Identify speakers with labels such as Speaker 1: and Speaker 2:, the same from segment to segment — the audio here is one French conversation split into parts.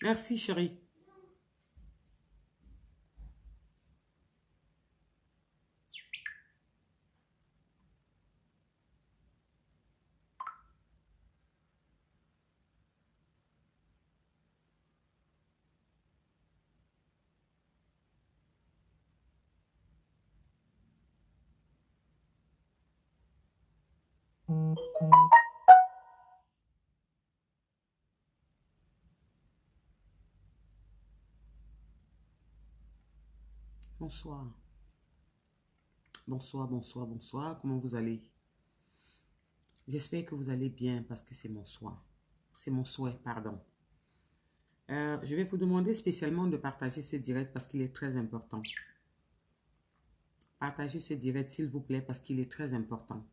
Speaker 1: Merci, chérie. Bonsoir. Bonsoir, bonsoir, bonsoir. Comment vous allez? J'espère que vous allez bien parce que c'est mon soin. C'est mon souhait, pardon. Je vais vous demander spécialement de partager ce direct parce qu'il est très important. Partagez ce direct, s'il vous plaît, parce qu'il est très important.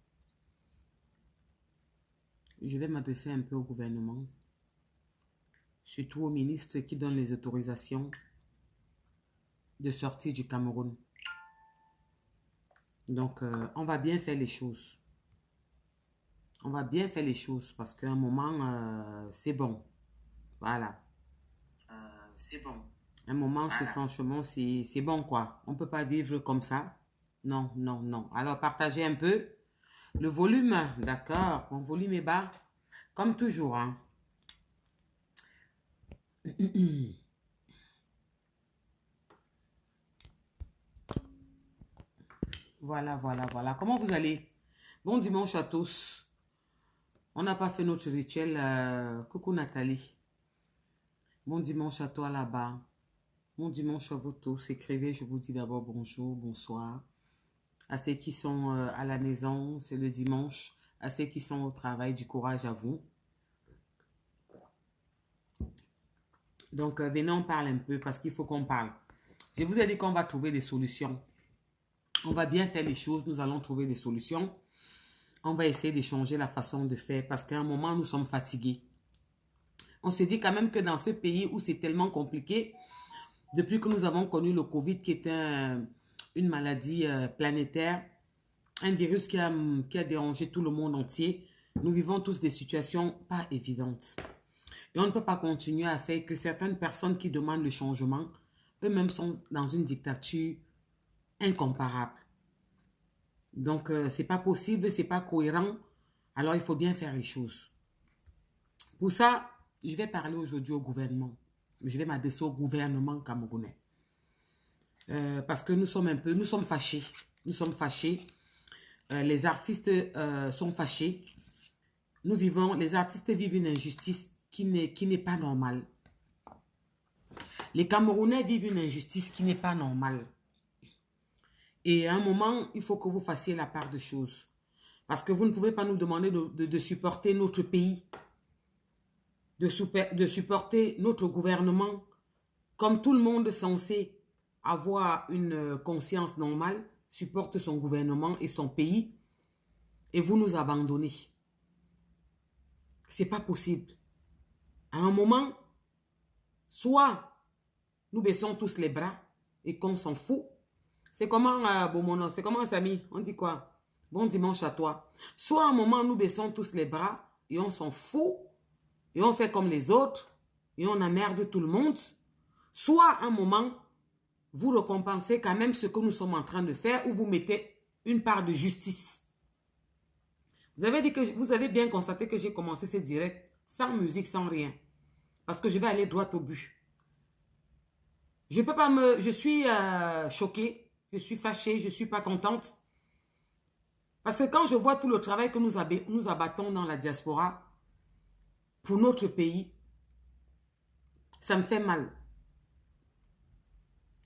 Speaker 1: Je vais m'adresser un peu au gouvernement, surtout aux ministres qui donnent les autorisations de sortie du Cameroun. Donc, on va bien faire les choses. On va bien faire les choses parce qu'à un moment, c'est bon. Voilà. C'est bon. Un moment, c'est franchement, c'est bon, quoi. On ne peut pas vivre comme ça. Non, non, non. Alors, partagez un peu. Le volume, d'accord. Mon volume est bas. Comme toujours, hein. Voilà, voilà, voilà. Comment vous allez? Bon dimanche à tous. On n'a pas fait notre rituel. Coucou Nathalie. Bon dimanche à toi là-bas. Bon dimanche à vous tous. Écrivez, je vous dis d'abord bonjour, bonsoir. À ceux qui sont à la maison, c'est le dimanche. À ceux qui sont au travail, du courage à vous. Donc, venez, on parle un peu parce qu'il faut qu'on parle. Je vous ai dit qu'on va trouver des solutions. On va bien faire les choses, nous allons trouver des solutions. On va essayer de changer la façon de faire parce qu'à un moment, nous sommes fatigués. On se dit quand même que dans ce pays où c'est tellement compliqué, depuis que nous avons connu le Covid qui est une maladie planétaire, un virus qui a dérangé tout le monde entier, nous vivons tous des situations pas évidentes. Et on ne peut pas continuer à faire que certaines personnes qui demandent le changement, eux-mêmes sont dans une dictature incomparable. Donc, c'est pas possible, c'est pas cohérent. Alors, il faut bien faire les choses. Pour ça, je vais parler aujourd'hui au gouvernement. Je vais m'adresser au gouvernement camerounais. Parce que nous sommes fâchés. Nous sommes fâchés. Les artistes sont fâchés. Les artistes vivent une injustice qui n'est pas normale. Les Camerounais vivent une injustice qui n'est pas normale. Et à un moment, il faut que vous fassiez la part de choses. Parce que vous ne pouvez pas nous demander de supporter notre pays, de supporter notre gouvernement, comme tout le monde censé avoir une conscience normale, supporte son gouvernement et son pays, et vous nous abandonnez. C'est pas possible. À un moment, soit nous baissons tous les bras et qu'on s'en fout. C'est comment, Bomono, c'est comment, Samy? On dit quoi? Bon dimanche à toi. Soit à un moment, nous baissons tous les bras et on s'en fout et on fait comme les autres et on emmerde tout le monde. Soit à un moment, vous récompensez quand même ce que nous sommes en train de faire ou vous mettez une part de justice. Vous avez bien constaté que j'ai commencé ce direct sans musique, sans rien. Parce que je vais aller droit au but. Je peux pas je suis choquée, je suis fâchée, je ne suis pas contente. Parce que quand je vois tout le travail que nous abattons dans la diaspora pour notre pays, ça me fait mal.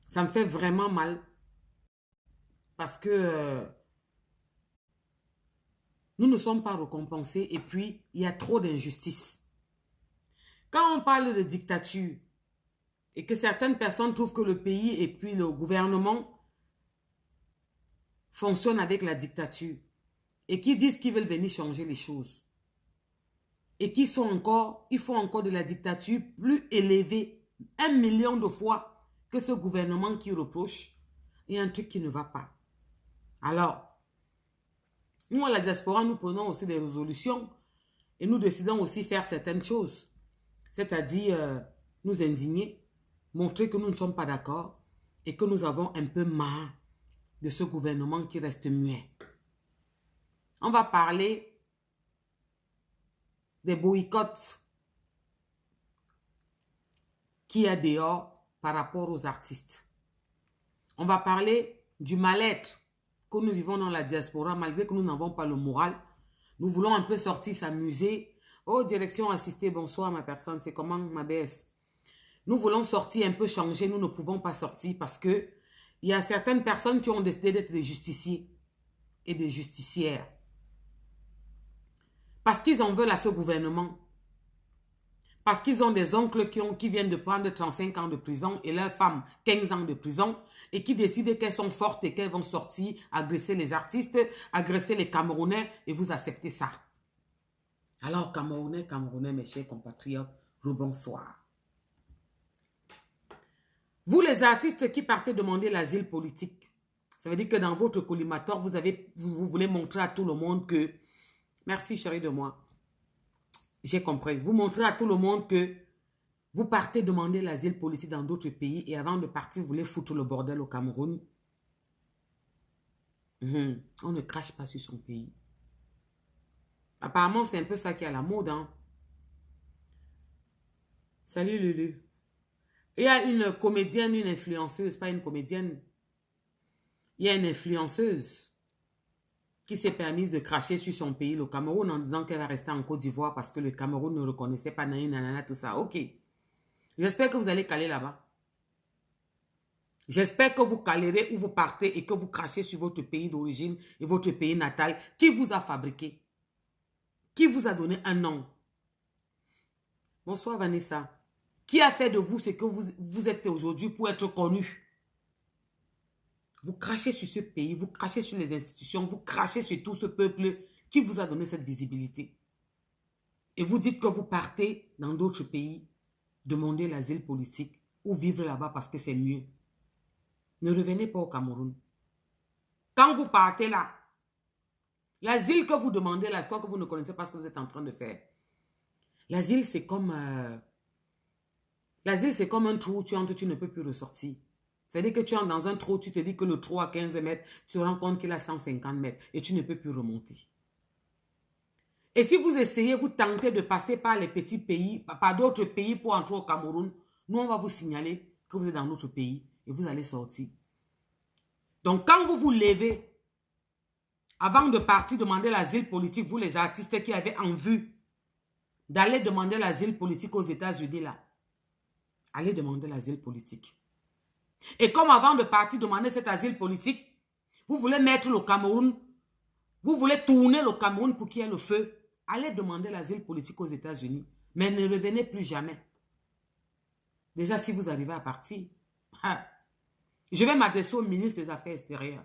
Speaker 1: Ça me fait vraiment mal. Parce que nous ne sommes pas récompensés et puis il y a trop d'injustice. Quand on parle de dictature et que certaines personnes trouvent que le pays et puis le gouvernement fonctionnent avec la dictature et qui disent qu'ils veulent venir changer les choses et qui sont ils font encore de la dictature plus élevée 1 million de fois que ce gouvernement qui reproche, il y a un truc qui ne va pas. Alors, nous à la diaspora, nous prenons aussi des résolutions et nous décidons aussi faire certaines choses. C'est-à-dire nous indigner, montrer que nous ne sommes pas d'accord et que nous avons un peu marre de ce gouvernement qui reste muet. On va parler des boycotts qu'il y a dehors par rapport aux artistes. On va parler du mal-être que nous vivons dans la diaspora, malgré que nous n'avons pas le moral. Nous voulons un peu sortir, s'amuser. Oh, direction assistée, bonsoir ma personne, c'est comment ma baisse? Nous voulons sortir un peu, changer, nous ne pouvons pas sortir parce que il y a certaines personnes qui ont décidé d'être des justiciers et des justicières. Parce qu'ils en veulent à ce gouvernement. Parce qu'ils ont des oncles qui viennent de prendre 35 ans de prison et leurs femmes 15 ans de prison et qui décident qu'elles sont fortes et qu'elles vont sortir, agresser les artistes, agresser les Camerounais et vous acceptez ça. Alors Camerounais, mes chers compatriotes, rebonsoir. Vous les artistes qui partez demander l'asile politique, ça veut dire que dans votre collimateur, vous voulez montrer à tout le monde que... Merci chérie de moi. J'ai compris. Vous montrez à tout le monde que vous partez demander l'asile politique dans d'autres pays et avant de partir, vous voulez foutre le bordel au Cameroun. On ne crache pas sur son pays. Apparemment, c'est un peu ça qui est à la mode. Hein? Salut Lulu. Il y a une comédienne, une influenceuse, pas une comédienne. Il y a une influenceuse qui s'est permise de cracher sur son pays, le Cameroun, en disant qu'elle va rester en Côte d'Ivoire parce que le Cameroun ne reconnaissait pas nanana, tout ça. Ok. J'espère que vous allez caler là-bas. J'espère que vous calerez où vous partez et que vous crachez sur votre pays d'origine et votre pays natal qui vous a fabriqué. Qui vous a donné un nom. Bonsoir Vanessa. Qui a fait de vous ce que vous êtes aujourd'hui pour être connu? Vous crachez sur ce pays, vous crachez sur les institutions, vous crachez sur tout ce peuple qui vous a donné cette visibilité. Et vous dites que vous partez dans d'autres pays, demander l'asile politique ou vivre là-bas parce que c'est mieux. Ne revenez pas au Cameroun. Quand vous partez là, l'asile que vous demandez là, je crois que vous ne connaissez pas ce que vous êtes en train de faire. L'asile, c'est comme... L'asile, c'est comme un trou où tu entres, tu ne peux plus ressortir. C'est-à-dire que tu entres dans un trou, tu te dis que le trou a 15 mètres, tu te rends compte qu'il a 150 mètres et tu ne peux plus remonter. Et si vous essayez, vous tentez de passer par les petits pays, par d'autres pays pour entrer au Cameroun, nous, on va vous signaler que vous êtes dans notre pays et vous allez sortir. Donc, quand vous vous levez, avant de partir demander l'asile politique, vous les artistes qui avez en vue d'aller demander l'asile politique aux États-Unis, là, allez demander l'asile politique. Et comme avant de partir demander cet asile politique, vous voulez mettre le Cameroun, vous voulez tourner le Cameroun pour qu'il y ait le feu, allez demander l'asile politique aux États-Unis, mais ne revenez plus jamais. Déjà, si vous arrivez à partir, je vais m'adresser au ministre des Affaires extérieures.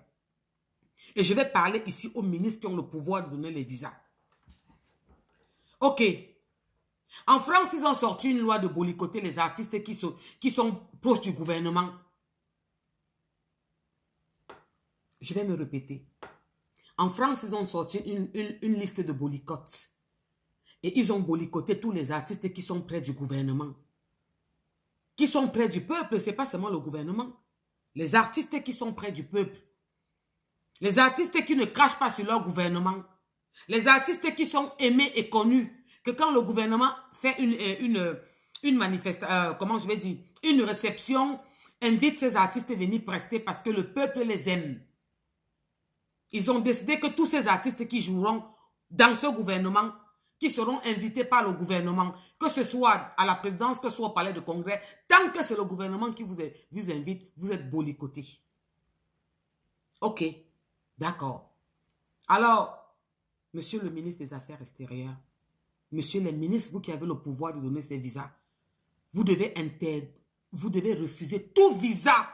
Speaker 1: Et je vais parler ici aux ministres qui ont le pouvoir de donner les visas. Ok. En France, ils ont sorti une loi de boycotter les artistes qui sont proches du gouvernement. Je vais me répéter. En France, ils ont sorti une liste de boycotts. Et ils ont boycotté tous les artistes qui sont près du gouvernement. Qui sont près du peuple, ce n'est pas seulement le gouvernement. Les artistes qui sont près du peuple. Les artistes qui ne crachent pas sur leur gouvernement. Les artistes qui sont aimés et connus. Que quand le gouvernement fait une manifestation, comment je vais dire, une réception, invite ces artistes à venir prester parce que le peuple les aime. Ils ont décidé que tous ces artistes qui joueront dans ce gouvernement, qui seront invités par le gouvernement, que ce soit à la présidence, que ce soit au palais de congrès, tant que c'est le gouvernement qui vous invite, vous êtes boycottés. Ok, d'accord. Alors, monsieur le ministre des Affaires extérieures, monsieur le ministre, vous qui avez le pouvoir de donner ces visas, vous devez refuser tout visa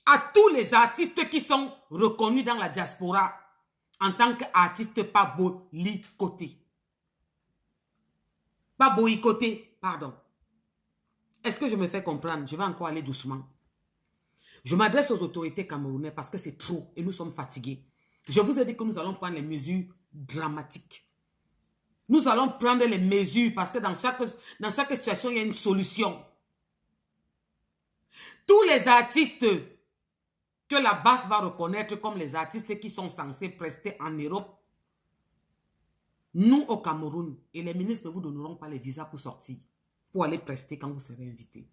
Speaker 1: à tous les artistes qui sont reconnus dans la diaspora en tant qu'artistes pas boycottés. Pas boycottés, pardon. Est-ce que je me fais comprendre? Je vais encore aller doucement. Je m'adresse aux autorités camerounaises parce que c'est trop et nous sommes fatigués. Je vous ai dit que nous allons prendre les mesures dramatiques. Nous allons prendre les mesures parce que dans chaque situation, il y a une solution. Tous les artistes que la base va reconnaître comme les artistes qui sont censés prester en Europe, nous au Cameroun, et les ministres ne vous donneront pas les visas pour sortir, pour aller prester quand vous serez invité.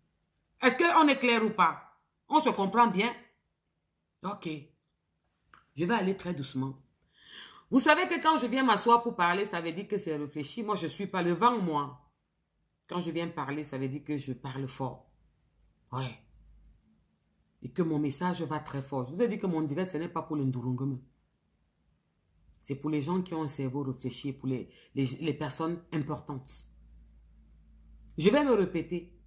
Speaker 1: Est-ce qu'on est clair ou pas? On se comprend bien? Ok. Je vais aller très doucement. Vous savez que quand je viens m'asseoir pour parler, ça veut dire que c'est réfléchi. Moi, je ne suis pas le vent, moi. Quand je viens parler, ça veut dire que je parle fort. Ouais. Et que mon message va très fort. Je vous ai dit que mon direct, ce n'est pas pour le Ndurungum. C'est pour les gens qui ont un cerveau réfléchi, pour les personnes importantes. Je vais me répéter.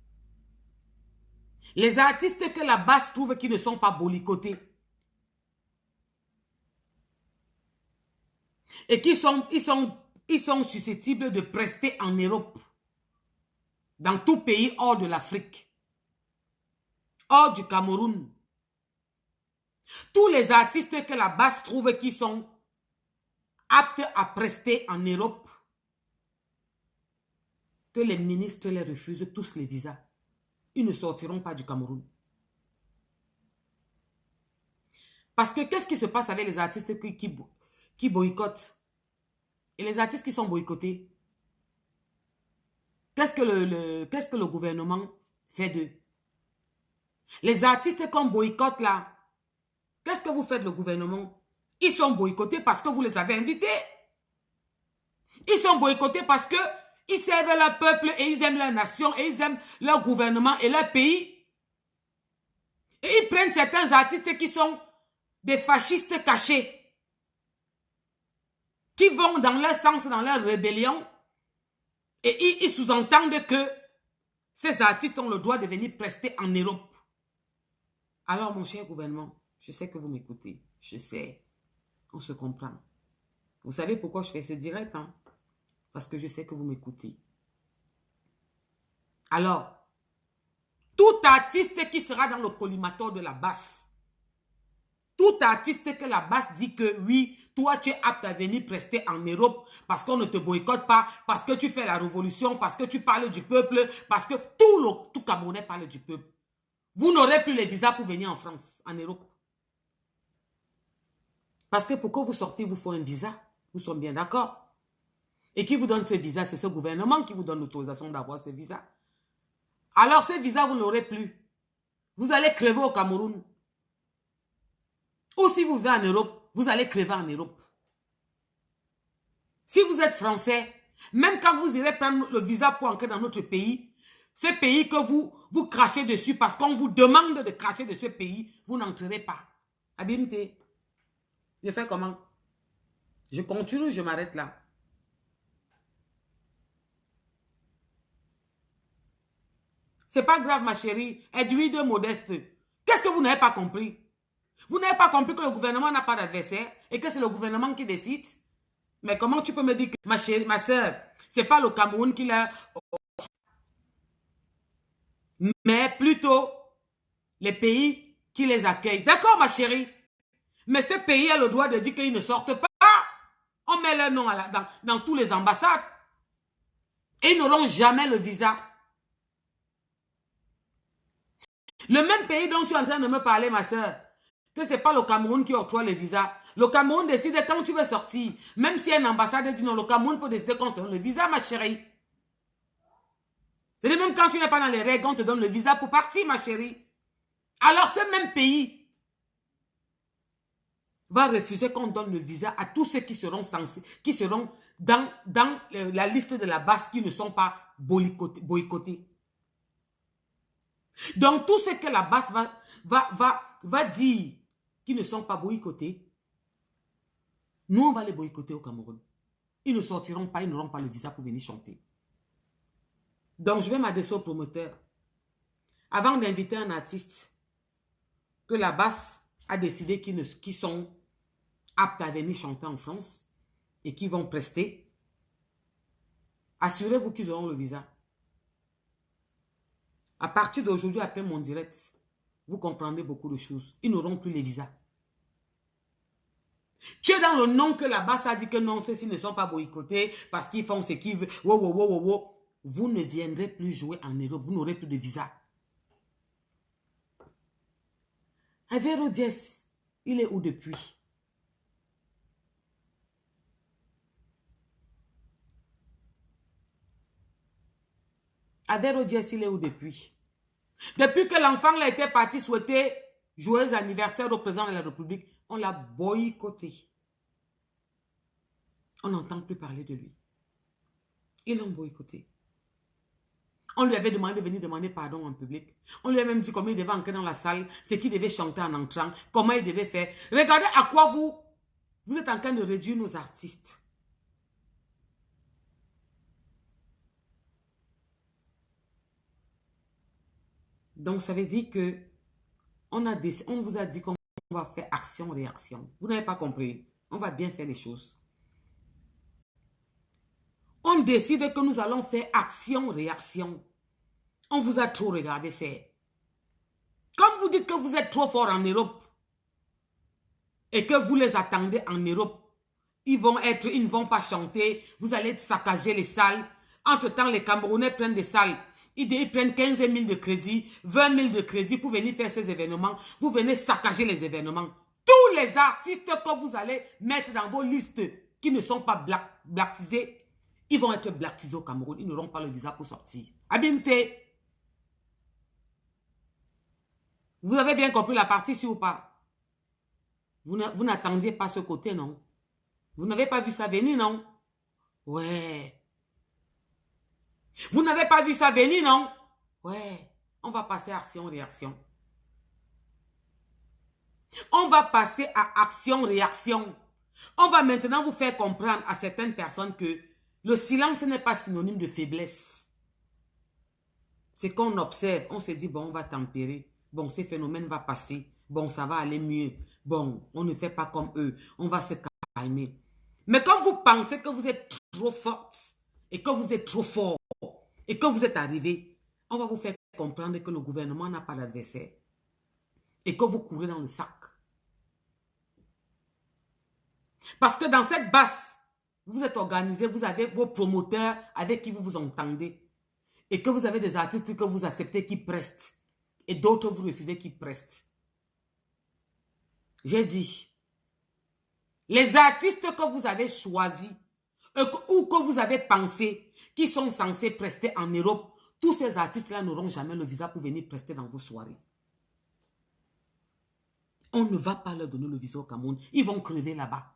Speaker 1: Les artistes que la base trouve qui ne sont pas bolicotés et qui sont susceptibles de prester en Europe, dans tout pays hors de l'Afrique, hors du Cameroun. Tous les artistes que la base trouve qui sont aptes à prester en Europe, que les ministres les refusent tous les visas. Ils ne sortiront pas du Cameroun. Parce que qu'est-ce qui se passe avec les artistes qui boycottent? Et les artistes qui sont boycottés, qu'est-ce que le gouvernement fait d'eux? Les artistes qu'on boycotte là, qu'est-ce que vous faites le gouvernement? Ils sont boycottés parce que vous les avez invités. Ils sont boycottés parce que ils servent leur peuple et ils aiment leur nation et ils aiment leur gouvernement et leur pays. Et ils prennent certains artistes qui sont des fascistes cachés, qui vont dans leur sens, dans leur rébellion, et ils sous-entendent que ces artistes ont le droit de venir prester en Europe. Alors, mon cher gouvernement, je sais que vous m'écoutez. Je sais. On se comprend. Vous savez pourquoi je fais ce direct, hein? Parce que je sais que vous m'écoutez. Alors, tout artiste qui sera dans le collimateur de la basse, tout artiste que la basse dit que oui, toi tu es apte à venir prester en Europe parce qu'on ne te boycotte pas, parce que tu fais la révolution, parce que tu parles du peuple, parce que tout Camerounais parle du peuple. Vous n'aurez plus les visas pour venir en France, en Europe. Parce que pour que vous sortez, il vous faut un visa. Nous sommes bien d'accord. Et qui vous donne ce visa? C'est ce gouvernement qui vous donne l'autorisation d'avoir ce visa. Alors ce visa, vous n'aurez plus. Vous allez crever au Cameroun. Ou si vous vivez en Europe, vous allez crever en Europe. Si vous êtes français, même quand vous irez prendre le visa pour entrer dans notre pays, ce pays que vous crachez dessus parce qu'on vous demande de cracher de ce pays, vous n'entrerez pas. Abimte. Je fais comment? Je continue, je m'arrête là. C'est pas grave, ma chérie. Aide-lui de modeste. Qu'est-ce que vous n'avez pas compris? Vous n'avez pas compris que le gouvernement n'a pas d'adversaire et que c'est le gouvernement qui décide? Mais comment tu peux me dire que, ma chérie, ma soeur, c'est pas le Cameroun qui l'a... Mais plutôt les pays qui les accueillent. D'accord, ma chérie? Mais ce pays a le droit de dire qu'ils ne sortent pas. On met leur nom dans tous les ambassades. Et ils n'auront jamais le visa. Le même pays dont tu es en train de me parler, ma soeur, que ce n'est pas le Cameroun qui octroie le visa. Le Cameroun décide quand tu veux sortir. Même si une ambassade dit non, le Cameroun peut décider quand on te donne le visa, ma chérie. C'est même quand tu n'es pas dans les règles, on te donne le visa pour partir, ma chérie. Alors ce même pays va refuser qu'on donne le visa à tous ceux qui seront censés, qui seront dans la liste de la base qui ne sont pas boycottés. Donc, tout ce que la base va dire qui ne sont pas boycottés, nous, on va les boycotter au Cameroun. Ils ne sortiront pas, ils n'auront pas le visa pour venir chanter. Donc, je vais m'adresser au promoteur. Avant d'inviter un artiste que la base a décidé qu'ils sont aptes à venir chanter en France et qui vont prester, assurez-vous qu'ils auront le visa. À partir d'aujourd'hui, après mon direct, vous comprendrez beaucoup de choses. Ils n'auront plus les visas. Tu es dans le nom que là-bas, ça dit que non, ceux-ci ne sont pas boycottés parce qu'ils font ce qu'ils veulent. Wow, wow, wow, wow, wow. Vous ne viendrez plus jouer en Europe. Vous n'aurez plus de visa. Avero Diaz, il est où depuis? Avero Diaz, il est où depuis? Depuis que l'enfant a été parti souhaiter joyeux anniversaire au président de la République, on l'a boycotté. On n'entend plus parler de lui. Ils l'ont boycotté. On lui avait demandé de venir demander pardon en public. On lui a même dit comment il devait entrer dans la salle, ce qu'il devait chanter en entrant, comment il devait faire. Regardez à quoi vous êtes en train de réduire nos artistes. Donc, ça veut dire que on vous a dit qu'on va faire action-réaction. Vous n'avez pas compris. On va bien faire les choses. On décide que nous allons faire action-réaction. On vous a trop regardé faire. Comme vous dites que vous êtes trop fort en Europe et que vous les attendez en Europe, ils ne vont pas chanter, vous allez saccager les salles. Entre-temps, les Camerounais prennent des salles. Ils prennent 15 000 de crédit, 20 000 de crédit pour venir faire ces événements. Vous venez saccager les événements. Tous les artistes que vous allez mettre dans vos listes qui ne sont pas blacktisés, ils vont être blacktisés au Cameroun. Ils n'auront pas le visa pour sortir. Abimté. Vous avez bien compris la partie ici ou pas? Vous n'attendiez pas ce côté, non? Vous n'avez pas vu ça venir, non? Ouais. Vous n'avez pas vu ça venir, non? Ouais. On va passer à action-réaction. On va passer à action-réaction. On va maintenant vous faire comprendre à certaines personnes que le silence n'est pas synonyme de faiblesse. C'est qu'on observe, on se dit, bon, on va tempérer. Bon, ce phénomène va passer. Bon, ça va aller mieux. Bon, on ne fait pas comme eux. On va se calmer. Mais quand vous pensez que vous êtes trop forte et que vous êtes trop fort et que vous êtes arrivé, on va vous faire comprendre que le gouvernement n'a pas d'adversaire et que vous courez dans le sac. Parce que dans cette basse, vous êtes organisé, vous avez vos promoteurs avec qui vous vous entendez et que vous avez des artistes que vous acceptez qui prestent et d'autres vous refusez qui prestent. J'ai dit, les artistes que vous avez choisis ou que vous avez pensé qui sont censés prester en Europe, tous ces artistes-là n'auront jamais le visa pour venir prester dans vos soirées. On ne va pas leur donner le visa au Cameroun. Ils vont crever là-bas.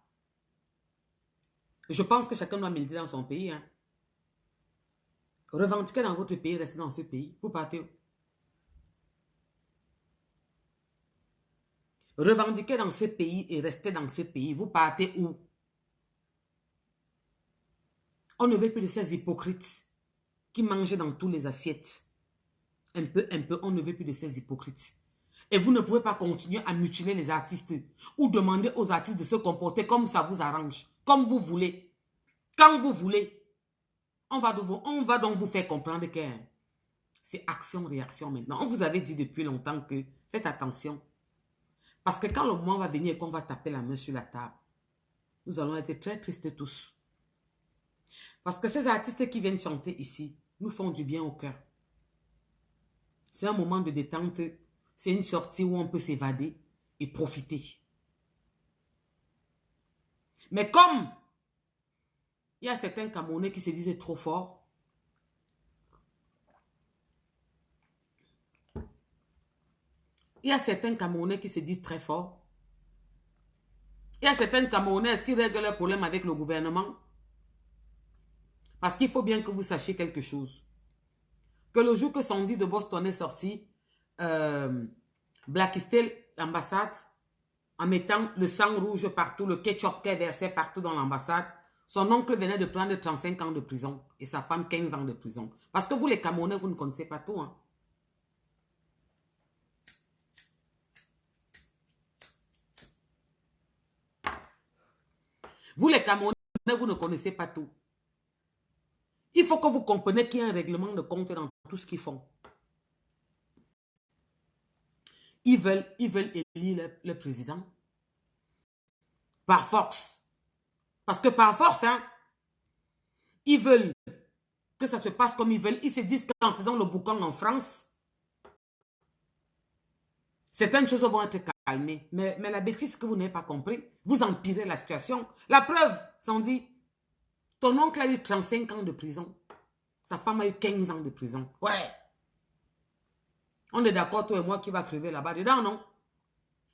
Speaker 1: Je pense que chacun doit militer dans son pays. Hein. Revendiquez dans votre pays, restez dans ce pays. Vous partez où? Revendiquez dans ce pays et restez dans ce pays. Vous partez où? On ne veut plus de ces hypocrites qui mangent dans tous les assiettes. Un peu, on ne veut plus de ces hypocrites. Et vous ne pouvez pas continuer à mutiler les artistes ou demander aux artistes de se comporter comme ça vous arrange, comme vous voulez, quand vous voulez. On va donc vous faire comprendre que c'est action-réaction maintenant. On vous avait dit depuis longtemps que faites attention. Parce que quand le moment va venir et qu'on va taper la main sur la table, nous allons être très tristes tous. Parce que ces artistes qui viennent chanter ici nous font du bien au cœur. C'est un moment de détente. C'est une sortie où on peut s'évader et profiter. Mais comme il y a certains Camerounais qui se disaient trop forts, il y a certains Camerounais qui se disent très forts, il y a certaines Camerounaises qui règlent leurs problèmes avec le gouvernement. Parce qu'il faut bien que vous sachiez quelque chose. Que le jour que Sandy de Boston est sorti, blacklisté l'ambassade en mettant le sang rouge partout, le ketchup qui est versé partout dans l'ambassade. Son oncle venait de prendre 35 ans de prison et sa femme 15 ans de prison. Parce que vous les Camerounais, vous ne connaissez pas tout. Hein? Vous les Camerounais, vous ne connaissez pas tout. Il faut que vous compreniez qu'il y a un règlement de compte dans tout ce qu'ils font. Ils veulent élire le président. Par force. Parce que par force, hein, ils veulent que ça se passe comme ils veulent. Ils se disent qu'en faisant le boucan en France, certaines choses vont être calmées. Mais la bêtise que vous n'avez pas compris, vous empirez la situation. La preuve, Sandy, ton oncle a eu 35 ans de prison. Sa femme a eu 15 ans de prison. Ouais. On est d'accord, toi et moi, qui va crever là-bas dedans, non?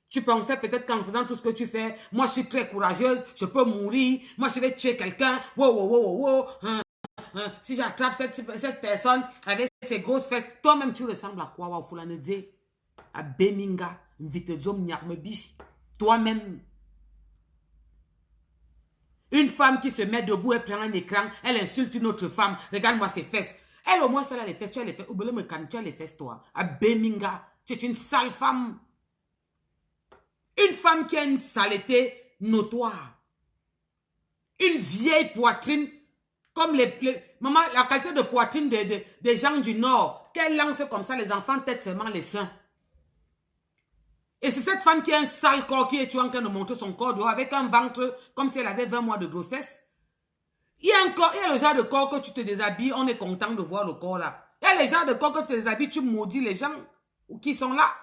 Speaker 1: Tu pensais peut-être qu'en faisant tout ce que tu fais, moi je suis très courageuse, je peux mourir, moi je vais tuer quelqu'un. Wow, wow, wow, wow, wow. Si j'attrape cette personne avec ses grosses fesses, toi-même tu ressembles à quoi, Wafulanedze? À Beminga, Mvitezom Nyarmebi. Toi-même. Une femme qui se met debout et prend un écran, elle insulte une autre femme. Regarde-moi ses fesses. Elle au moins, elle a les fesses, tu as les fesses. Oublie me calme, tu as les fesses, toi. À Beminga, tu es une sale femme. Une femme qui a une saleté notoire. Une vieille poitrine, comme maman, la qualité de poitrine des gens du Nord, qu'elle lance comme ça, les enfants têtent seulement les seins. Et c'est cette femme qui a un sale corps qui est en train de montrer son corps dehors avec un ventre comme si elle avait 20 mois de grossesse. Il y a le genre de corps que tu te déshabilles, on est content de voir le corps là. Il y a les genres de corps que tu te déshabilles, tu maudis les gens qui sont là.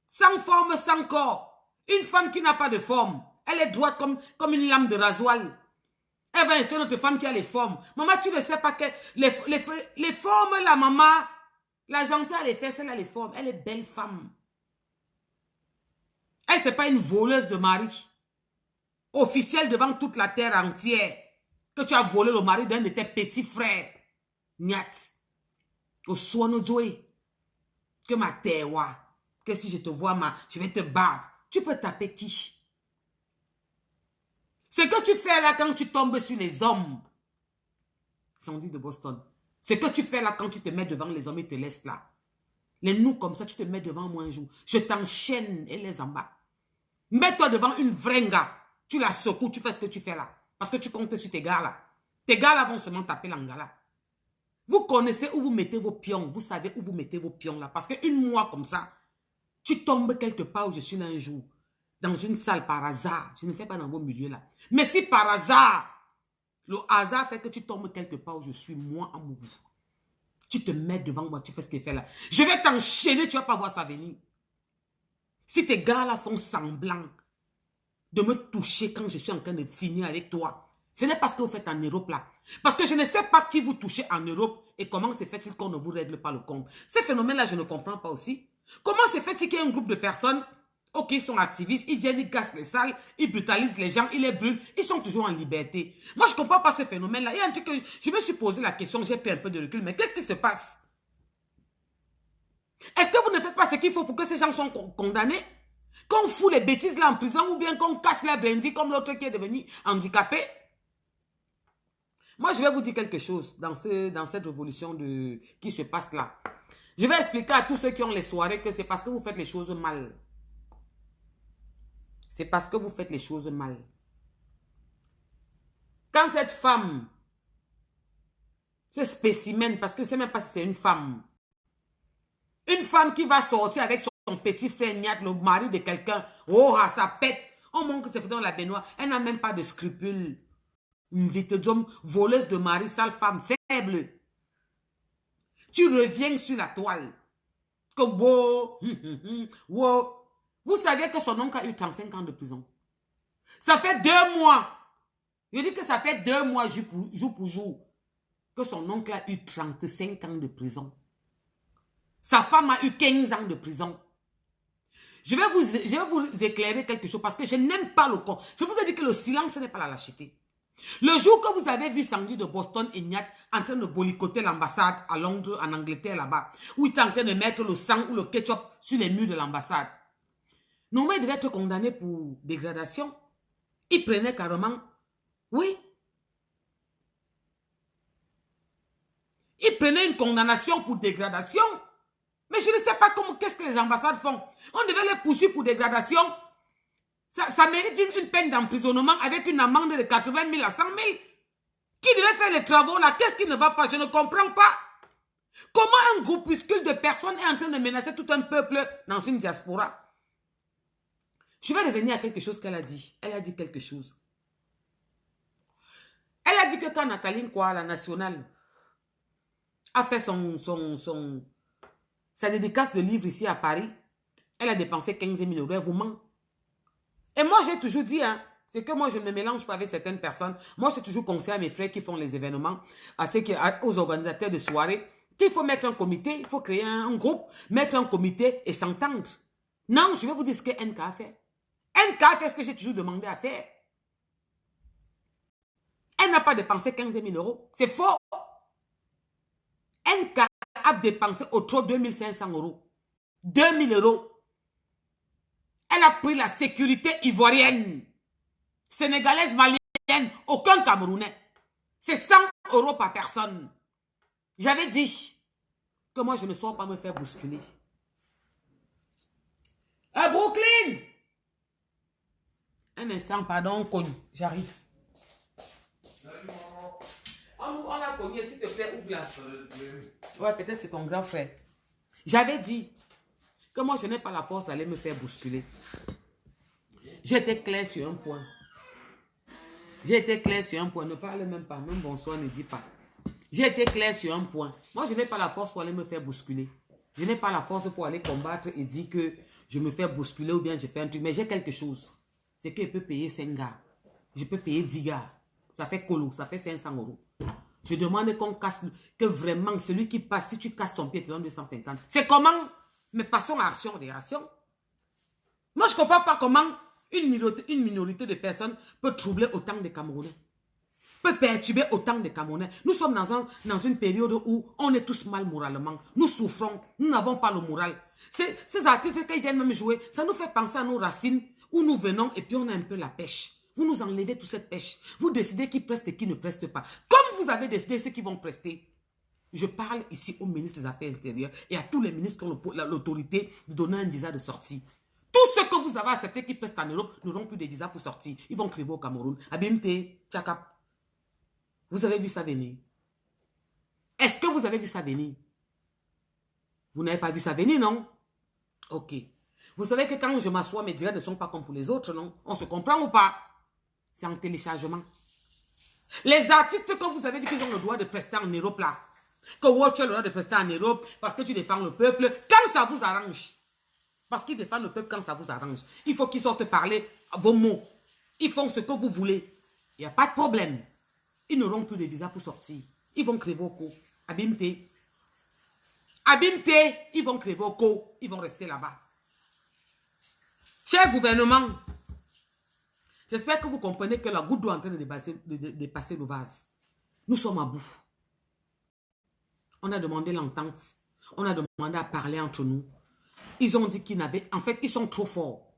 Speaker 1: Sans forme, sans corps. Une femme qui n'a pas de forme. Elle est droite comme une lame de rasoir. Elle va instruire notre femme qui a les formes. Maman, tu ne sais pas que les formes, la maman, la gentille a les fesses, elle a les formes. Elle est belle femme. Elle, c'est pas une voleuse de mari. Officielle devant toute la terre entière. Que tu as volé le mari d'un de tes petits frères. Nyat. Au sono joie. Que ma terre, que si je te vois, je vais te battre. Tu peux taper qui? Ce que tu fais là quand tu tombes sur les hommes. Sandy de Boston. Ce que tu fais là quand tu te mets devant les hommes et te laisses là. Les nous comme ça, tu te mets devant moi un jour. Je t'enchaîne et les embats. Mets-toi devant une vraie gars. Tu la secoues, tu fais ce que tu fais là. Parce que tu comptes sur tes gars là. Tes gars là vont seulement taper l'angala. Vous connaissez où vous mettez vos pions. Vous savez où vous mettez vos pions là. Parce qu'une mois comme ça, tu tombes quelque part où je suis là un jour. Dans une salle par hasard. Je ne fais pas dans vos milieux là. Mais si par hasard, le hasard fait que tu tombes quelque part où je suis, moi en mouvement. Tu te mets devant moi, tu fais ce qu'il fait là. Je vais t'enchaîner, tu ne vas pas voir ça venir. Si tes gars là font semblant de me toucher quand je suis en train de finir avec toi, ce n'est pas ce que vous faites en Europe là. Parce que je ne sais pas qui vous touchez en Europe et comment se fait-il qu'on ne vous règle pas le compte. Ces phénomènes là, je ne comprends pas aussi. Comment se fait-il qu'il y ait un groupe de personnes, ok, ils sont activistes, ils viennent, ils cassent les salles, ils brutalisent les gens, ils les brûlent, ils sont toujours en liberté. Moi, je ne comprends pas ce phénomène-là. Il y a un truc que je me suis posé la question, j'ai pris un peu de recul, mais qu'est-ce qui se passe? Est-ce que vous ne faites pas ce qu'il faut pour que ces gens soient condamnés? Qu'on fout les bêtises là en prison ou bien qu'on casse les brindilles comme l'autre qui est devenu handicapé? Moi, je vais vous dire quelque chose dans cette révolution qui se passe là. Je vais expliquer à tous ceux qui ont les soirées que c'est parce que vous faites les choses mal. C'est parce que vous faites les choses mal. Quand cette femme, ce spécimen, parce que je ne sais même pas si c'est une femme qui va sortir avec son petit frère Niat, le mari de quelqu'un, oh, ça pète. On montre que c'est fait dans la baignoire. Elle n'a même pas de scrupules. Une vite d'homme, voleuse de mari, sale femme, faible. Tu reviens sur la toile. Que wow, wow. Vous savez que son oncle a eu 35 ans de prison. Ça fait 2 mois. Je dis que ça fait 2 mois jour pour jour que son oncle a eu 35 ans de prison. Sa femme a eu 15 ans de prison. Je vais vous éclairer quelque chose parce que je n'aime pas le con. Je vous ai dit que le silence n'est pas la lâcheté. Le jour que vous avez vu Sandy de Boston et Nyat en train de boycotter l'ambassade à Londres, en Angleterre là-bas, où il était en train de mettre le sang ou le ketchup sur les murs de l'ambassade, normalement il devait être condamné pour dégradation. Il prenait carrément, oui, il prenait une condamnation pour dégradation. Mais je ne sais pas qu'est-ce que les ambassades font. On devait les poursuivre pour dégradation. Ça mérite une peine d'emprisonnement avec une amende de 80 000 à 100 000. Qui devait faire les travaux là? Qu'est-ce qui ne va pas? Je ne comprends pas. Comment un groupuscule de personnes est en train de menacer tout un peuple dans une diaspora? Je vais revenir à quelque chose qu'elle a dit. Elle a dit quelque chose. Elle a dit que quand Nathalie Nkwa, la nationale, a fait sa dédicace de livre ici à Paris, elle a dépensé 15 000 euros. Elle vous ment. Et moi, j'ai toujours dit, hein, c'est que moi, je ne me mélange pas avec certaines personnes. Moi, j'ai toujours conseillé à mes frères qui font les événements, aux organisateurs de soirées, qu'il faut mettre un comité, il faut créer un groupe, mettre un comité et s'entendre. Non, je vais vous dire ce que NK a fait. NK a fait ce que j'ai toujours demandé à faire. Elle n'a pas dépensé 15 000 euros. C'est faux. NK a dépensé au trop 2500 euros. 2000 euros. Elle a pris la sécurité ivoirienne, sénégalaise, malienne, aucun Camerounais. C'est 100 euros par personne. J'avais dit que moi, je ne sors pas me faire bousculer. À Brooklyn! Un instant, pardon, connu. J'arrive. On a cogné, s'il te plaît, ouvre là. Ouais, peut-être c'est ton grand frère. J'avais dit que moi, je n'ai pas la force d'aller me faire bousculer. J'étais clair sur un point. J'ai été clair sur un point. Ne parle même pas. Même bonsoir, ne dis pas. J'ai été clair sur un point. Moi, je n'ai pas la force pour aller me faire bousculer. Je n'ai pas la force pour aller combattre et dire que je me fais bousculer ou bien je fais un truc. Mais j'ai quelque chose. C'est que je peux payer 5 gars. Je peux payer 10 gars. Ça fait colo. Ça fait 500 euros. Je demande qu'on casse, que vraiment, celui qui passe, si tu casses ton pied, tu donnes 250. C'est comment? Mais passons à action, réaction. Moi, je ne comprends pas comment une minorité de personnes peut troubler autant de Camerounais. Peut perturber autant de Camerounais. Nous sommes dans une période où on est tous mal moralement. Nous souffrons. Nous n'avons pas le moral. Ces artistes qui viennent même jouer, ça nous fait penser à nos racines où nous venons et puis on a un peu la pêche. Vous nous enlevez toute cette pêche. Vous décidez qui preste et qui ne preste pas. Comme vous avez décidé ceux qui vont prester. Je parle ici au ministre des Affaires intérieures et à tous les ministres qui ont l'autorité de donner un visa de sortie. Tous ceux que vous avez acceptés qui prestent en Europe n'auront plus de visa pour sortir. Ils vont crier au Cameroun. Abimte, Tchakap. Vous avez vu ça venir? Est-ce que vous avez vu ça venir? Vous n'avez pas vu ça venir, non? Ok. Vous savez que quand je m'assois, mes directs ne sont pas comme pour les autres, non? On se comprend ou pas? C'est en téléchargement. Les artistes que vous avez dit qu'ils ont le droit de prester en Europe, là, que Watch a le droit de prester en Europe parce que tu défends le peuple, quand ça vous arrange. Parce qu'ils défendent le peuple quand ça vous arrange. Il faut qu'ils sortent parler vos mots. Ils font ce que vous voulez. Il n'y a pas de problème. Ils n'auront plus de visa pour sortir. Ils vont créer vos cours. Abimte. Abimte, ils vont créer vos cours. Ils vont rester là-bas. Cher gouvernement, j'espère que vous comprenez que la goutte d'eau est en train de dépasser le vase. Nous sommes à bout. On a demandé l'entente. On a demandé à parler entre nous. Ils ont dit qu'ils n'avaient... En fait, ils sont trop forts.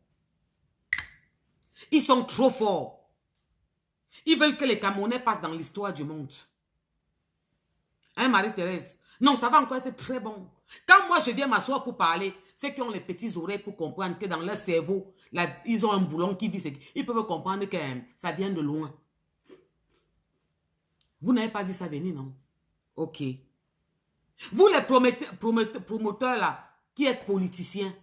Speaker 1: Ils sont trop forts. Ils veulent que les Camerounais passent dans l'histoire du monde. Hein, Marie-Thérèse? Non, ça va encore être très bon. Quand moi, je viens m'asseoir pour parler, ceux qui ont les petits oreilles pour comprendre que dans leur cerveau, là, ils ont un boulon qui vit. Ils peuvent comprendre que ça vient de loin. Vous n'avez pas vu ça venir, non? Ok. Vous, les promoteurs, là, qui êtes politiciens,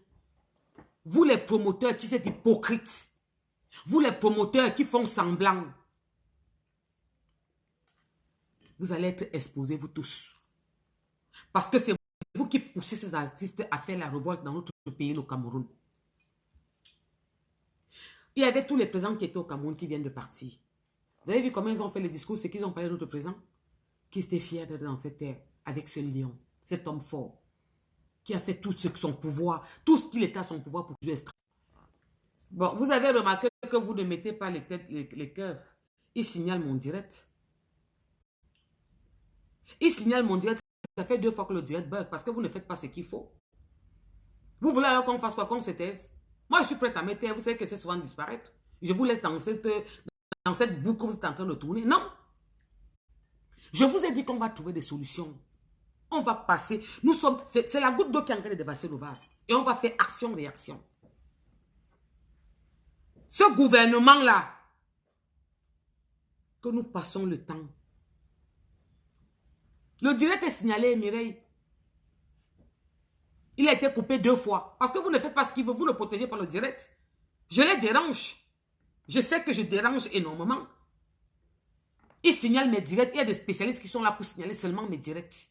Speaker 1: vous, les promoteurs qui êtes hypocrites, vous, les promoteurs qui font semblant, vous allez être exposés, vous tous. Parce que c'est vous qui poussez ces artistes à faire la révolte dans notre pays, le Cameroun. Il y avait tous les présidents qui étaient au Cameroun qui viennent de partir. Vous avez vu comment ils ont fait le discours, c'est qu'ils ont parlé de notre président, qui était fier d'être dans cette terre avec ce lion, cet homme fort, qui a fait tout ce que son pouvoir, tout ce qu'il était à son pouvoir pour jouer. Bon, vous avez remarqué que vous ne mettez pas les cœurs. Il signale mon direct. Il signale mon direct. Ça fait 2 fois que le direct bug parce que vous ne faites pas ce qu'il faut. Vous voulez alors qu'on fasse quoi? Qu'on se taise? Moi, je suis prête à me taire. Vous savez que c'est souvent disparaître. Je vous laisse dans cette boucle que vous êtes en train de tourner. Non. Je vous ai dit qu'on va trouver des solutions. On va passer. Nous sommes... C'est la goutte d'eau qui est en train de dépasser le vase. Et on va faire action-réaction. Ce gouvernement-là, que nous passons le temps. Le direct est signalé, Mireille. Il a été coupé 2 fois. Parce que vous ne faites pas ce qu'il veut. Vous ne protégez pas le direct. Je les dérange. Je sais que je dérange énormément. Ils signalent mes directs. Il y a des spécialistes qui sont là pour signaler seulement mes directs.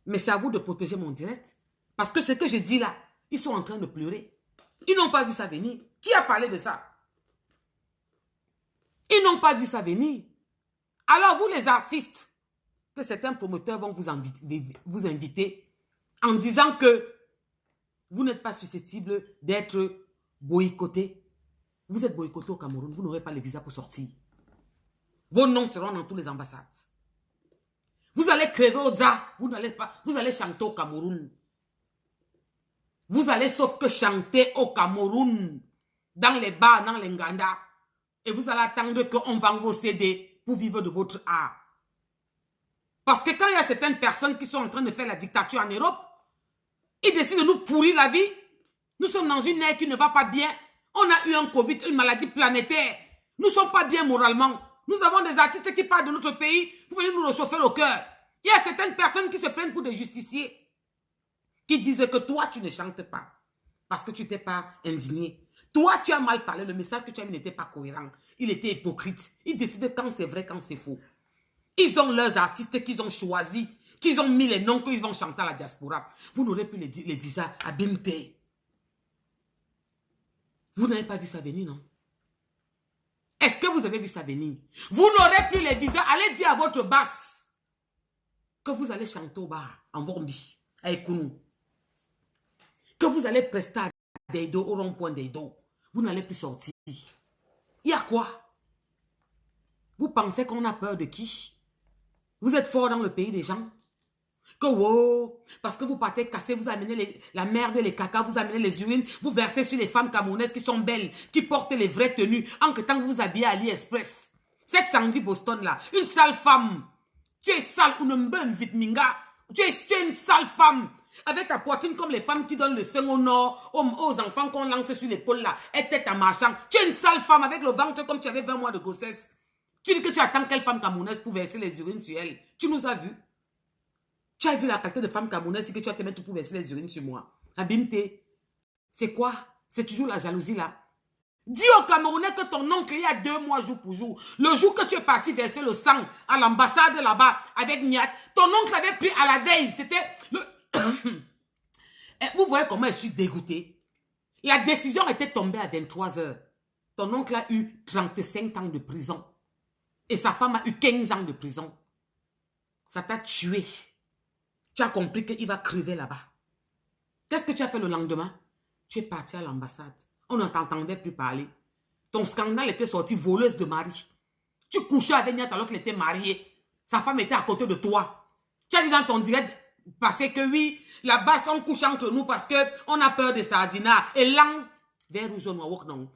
Speaker 1: Mais c'est à vous de protéger mon direct. Parce que ce que je dis là, ils sont en train de pleurer. Ils n'ont pas vu ça venir. Qui a parlé de ça? Ils n'ont pas vu ça venir. Alors vous les artistes, que certains promoteurs vont vous inviter en disant que vous n'êtes pas susceptible d'être boycotté. Vous êtes boycotté au Cameroun, vous n'aurez pas le visa pour sortir. Vos noms seront dans toutes les ambassades. Vous allez crever au Dza, vous allez chanter au Cameroun. Vous allez sauf que chanter au Cameroun, dans les bars, dans les Nganda, et vous allez attendre qu'on vende vos CD pour vivre de votre art. Parce que quand il y a certaines personnes qui sont en train de faire la dictature en Europe, ils décident de nous pourrir la vie. Nous sommes dans une ère qui ne va pas bien. On a eu un Covid, une maladie planétaire. Nous ne sommes pas bien moralement. Nous avons des artistes qui partent de notre pays pour venir nous réchauffer le cœur. Il y a certaines personnes qui se prennent pour des justiciers, qui disent que toi, tu ne chantes pas parce que tu n'étais pas indigné. Toi, tu as mal parlé. Le message que tu as mis n'était pas cohérent. Il était hypocrite. Ils décident quand c'est vrai, quand c'est faux. Ils ont leurs artistes qu'ils ont choisis, qu'ils ont mis les noms qu'ils vont chanter à la diaspora. Vous n'aurez plus les visas à Bimte. Vous n'avez pas vu ça venir, non? Est-ce que vous avez vu ça venir? Vous n'aurez plus les visas. Allez dire à votre basse que vous allez chanter au bar, en Vormbi, à Ekounou. Que vous allez prester à Deido, au rond-point Deido. Vous n'allez plus sortir. Il y a quoi? Vous pensez qu'on a peur de qui? Vous êtes fort dans le pays des gens? Que wow, parce que vous partez casser, vous amenez la merde, les caca, vous amenez les urines, vous versez sur les femmes camerounaises qui sont belles, qui portent les vraies tenues, en que temps que vous vous habillez à AliExpress. Cette Sandy Boston là, une sale femme. Tu es sale, une bonne vitminga. Tu es une sale femme. Avec ta poitrine comme les femmes qui donnent le sein au nord, aux enfants qu'on lance sur l'épaule là, et tête en marchant. Tu es une sale femme avec le ventre comme tu avais 20 mois de grossesse. Tu dis que tu attends quelle femme camerounaise pour verser les urines sur elle. Tu nous as vus. Tu as vu la qualité de femme camerounaise que tu as te mettre pour verser les urines sur moi. Abimte. C'est quoi? C'est toujours la jalousie là. Dis au Camerounais que ton oncle, il y a 2 mois jour pour jour. Le jour que tu es parti verser le sang à l'ambassade là-bas avec Niat, ton oncle avait pris à la veille. C'était le... Vous voyez comment je suis dégoûtée. La décision était tombée à 23 h. Ton oncle a eu 35 ans de prison. Et sa femme a eu 15 ans de prison. Ça t'a tué. Tu as compris qu'il va crever là-bas. Qu'est-ce que tu as fait le lendemain? Tu es parti à l'ambassade. On ne t'entendait plus parler. Ton scandale était sorti voleuse de mari. Tu couchais avec Niat alors qu'elle était mariée. Sa femme était à côté de toi. Tu as dit dans ton direct passé que oui, là-bas, on couche entre nous parce qu'on a peur de Sardina. Et là, vers où je non.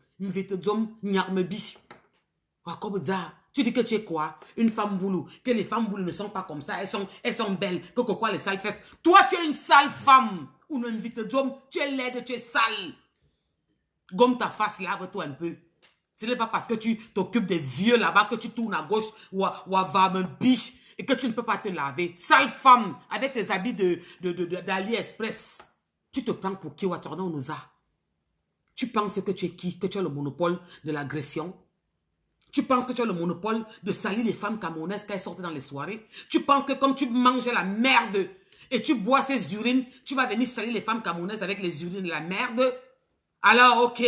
Speaker 1: Tu dis que tu es quoi? Une femme boulou. Que les femmes boulou ne sont pas comme ça. Elles sont belles. Que quoi les sales fesses. Toi, tu es une sale femme. Ou une vite d'homme. Tu es laide, tu es sale. Gomme ta face, lave-toi un peu. Ce n'est pas parce que tu t'occupes des vieux là-bas que tu tournes à gauche ou à va biche et que tu ne peux pas te laver. Sale femme avec tes habits d'AliExpress. Tu te prends pour qui? Tu penses que tu es qui? Que tu as le monopole de l'agression? Tu penses que tu as le monopole de salir les femmes camerounaises quand elles sortent dans les soirées? Tu penses que comme tu manges la merde et tu bois ces urines, tu vas venir salir les femmes camerounaises avec les urines de la merde? Alors, ok.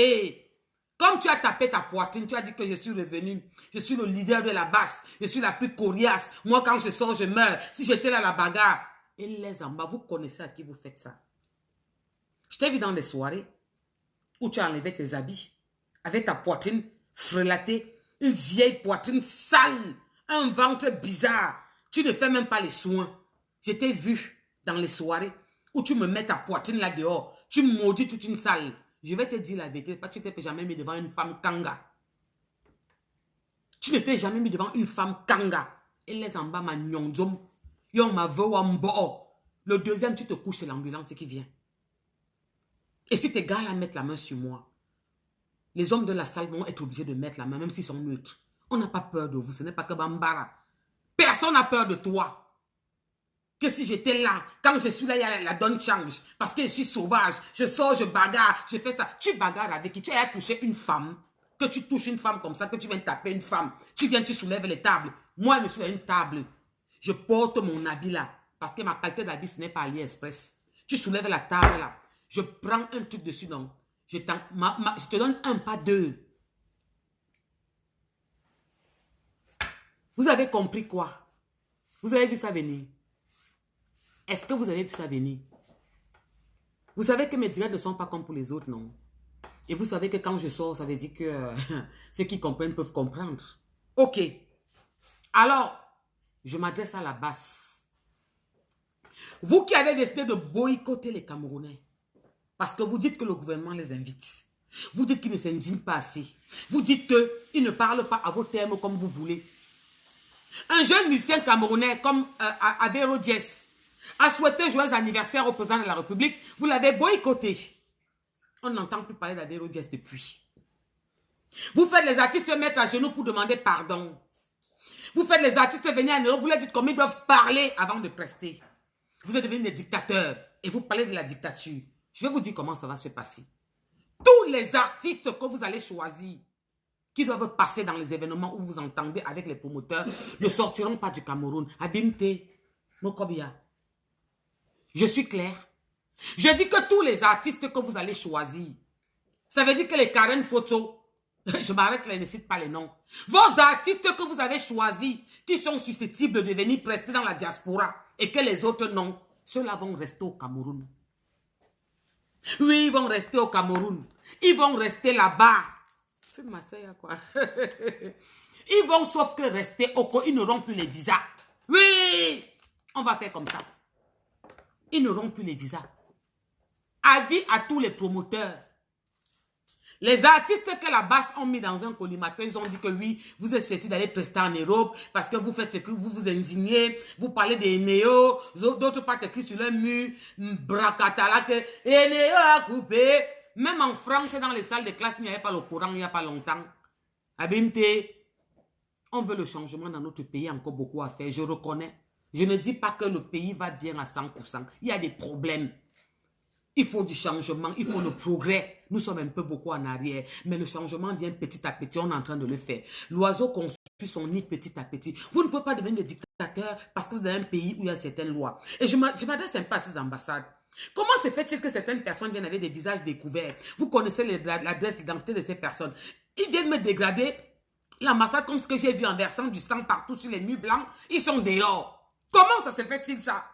Speaker 1: Comme tu as tapé ta poitrine, tu as dit que je suis revenu. Je suis le leader de la basse. Je suis la plus coriace. Moi, quand je sors, je meurs. Si j'étais là, la bagarre. Et les en bas, vous connaissez à qui vous faites ça. Je t'ai vu dans les soirées où tu as enlevé tes habits avec ta poitrine frelatée. Une vieille poitrine sale. Un ventre bizarre. Tu ne fais même pas les soins. Je t'ai vu dans les soirées où tu me mets ta poitrine là dehors. Tu maudis toute une salle. Je vais te dire la vérité, parce que tu ne t'es jamais mis devant une femme kanga. Tu ne t'es jamais mis devant une femme kanga. Et les en bas, ma nyongzom, yon ma vewambo. Le deuxième, tu te couches, c'est l'ambulance qui vient. Et si tes gars là mettent la main sur moi, les hommes de la salle vont être obligés de mettre la main, même s'ils sont neutres. On n'a pas peur de vous, ce n'est pas que Bambara. Personne n'a peur de toi. que si j'étais là, quand je suis là, il y a la donne change. Parce que je suis sauvage. Je sors, je bagarre, je fais ça. Tu bagarres avec qui? Tu as touché une femme. Que tu touches une femme comme ça, que tu viens taper une femme. Tu viens, tu soulèves les tables. Moi, je suis à une table. Je porte mon habit là. Parce que ma qualité d'habit, ce n'est pas AliExpress. Tu soulèves la table là. Je prends un truc dessus, donc. Je te donne un, pas deux. Vous avez compris quoi? Vous avez vu ça venir? Est-ce que vous avez vu ça venir? Vous savez que mes directs ne sont pas comme pour les autres, non? Et vous savez que quand je sors, ça veut dire que ceux qui comprennent peuvent comprendre. Ok. Alors, je m'adresse à la basse. Vous qui avez décidé de boycotter les Camerounais, parce que vous dites que le gouvernement les invite. Vous dites qu'ils ne s'indignent pas assez. Vous dites qu'ils ne parlent pas à vos termes comme vous voulez. Un jeune musicien camerounais comme Abero Jess a souhaité joyeux anniversaire au président de la République. Vous l'avez boycotté. On n'entend plus parler d'Abero Jess depuis. Vous faites les artistes se mettre à genoux pour demander pardon. Vous faites les artistes venir à Europe, vous leur dites comment ils doivent parler avant de prester. Vous êtes devenus des dictateurs et vous parlez de la dictature. Je vais vous dire comment ça va se passer. Tous les artistes que vous allez choisir, qui doivent passer dans les événements où vous entendez avec les promoteurs, ne sortiront pas du Cameroun. Abimte, Mokobia. Je suis clair. Je dis que tous les artistes que vous allez choisir, ça veut dire que les Karen Photo, je m'arrête là, je ne cite pas les noms. Vos artistes que vous avez choisis, qui sont susceptibles de venir prester dans la diaspora, et que les autres non, ceux-là vont rester au Cameroun. Oui, ils vont rester au Cameroun. Ils vont rester là-bas. Quoi. Ils vont sauf que rester au Cameroun. Ils n'auront plus les visas. Oui, on va faire comme ça. Ils n'auront plus les visas. Avis à tous les promoteurs. Les artistes que la basse ont mis dans un collimateur, ils ont dit que oui, vous êtes susceptibles d'aller prester en Europe parce que vous faites ce que vous vous indignez, vous parlez des néos, d'autres partent écrit sur le mur, bracatala, que les néos a coupé. Même en France, dans les salles de classe, il n'y avait pas le courant il n'y a pas longtemps. Abimte, on veut le changement dans notre pays, encore beaucoup à faire, je reconnais. Je ne dis pas que le pays va bien à 100%. Il y a des problèmes. Il faut du changement, il faut le progrès. Nous sommes un peu beaucoup en arrière, mais le changement vient petit à petit, on est en train de le faire. L'oiseau construit son nid petit à petit. Vous ne pouvez pas devenir des dictateurs parce que vous avez un pays où il y a certaines lois. Et je m'adresse un peu à ces ambassades. Comment se fait-il que certaines personnes viennent avec des visages découverts? Vous connaissez l'adresse, l'identité de ces personnes. Ils viennent me dégrader l'ambassade comme ce que j'ai vu en versant du sang partout sur les murs blancs. Ils sont dehors. Comment ça se fait-il ça?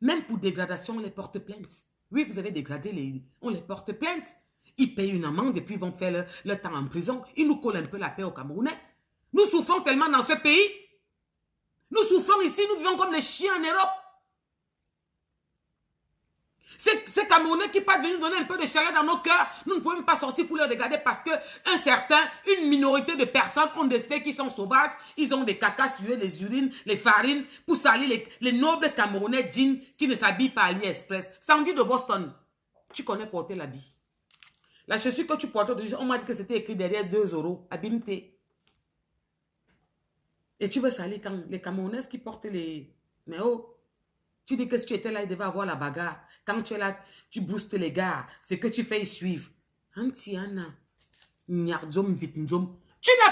Speaker 1: Même pour dégradation, on les porte plainte. Oui, vous avez dégradé, on les porte plainte. Ils payent une amende et puis ils vont faire leur temps en prison. Ils nous collent un peu la paix aux Camerounais. Nous souffrons tellement dans ce pays. Nous souffrons ici, nous vivons comme des chiens en Europe. Ces Camerounais qui partent venir donner un peu de chaleur dans nos cœurs, nous ne pouvons même pas sortir pour les regarder parce que une minorité de personnes ont des spectres qui sont sauvages, ils ont des cacas sués, les urines, les farines, pour salir les nobles Camerounais jeans qui ne s'habillent pas à AliExpress. Sandy de Boston, tu connais porter l'habit. La chaussure que tu portes, on m'a dit que c'était écrit derrière 2 euros, Abimte. Et tu veux salir quand les Camerounaises qui portent les... Mais oh, tu dis que si tu étais là, il devait avoir la bagarre. Quand tu es là, tu boostes les gars. Ce que tu fais, ils suivent. Antiana. Tu n'as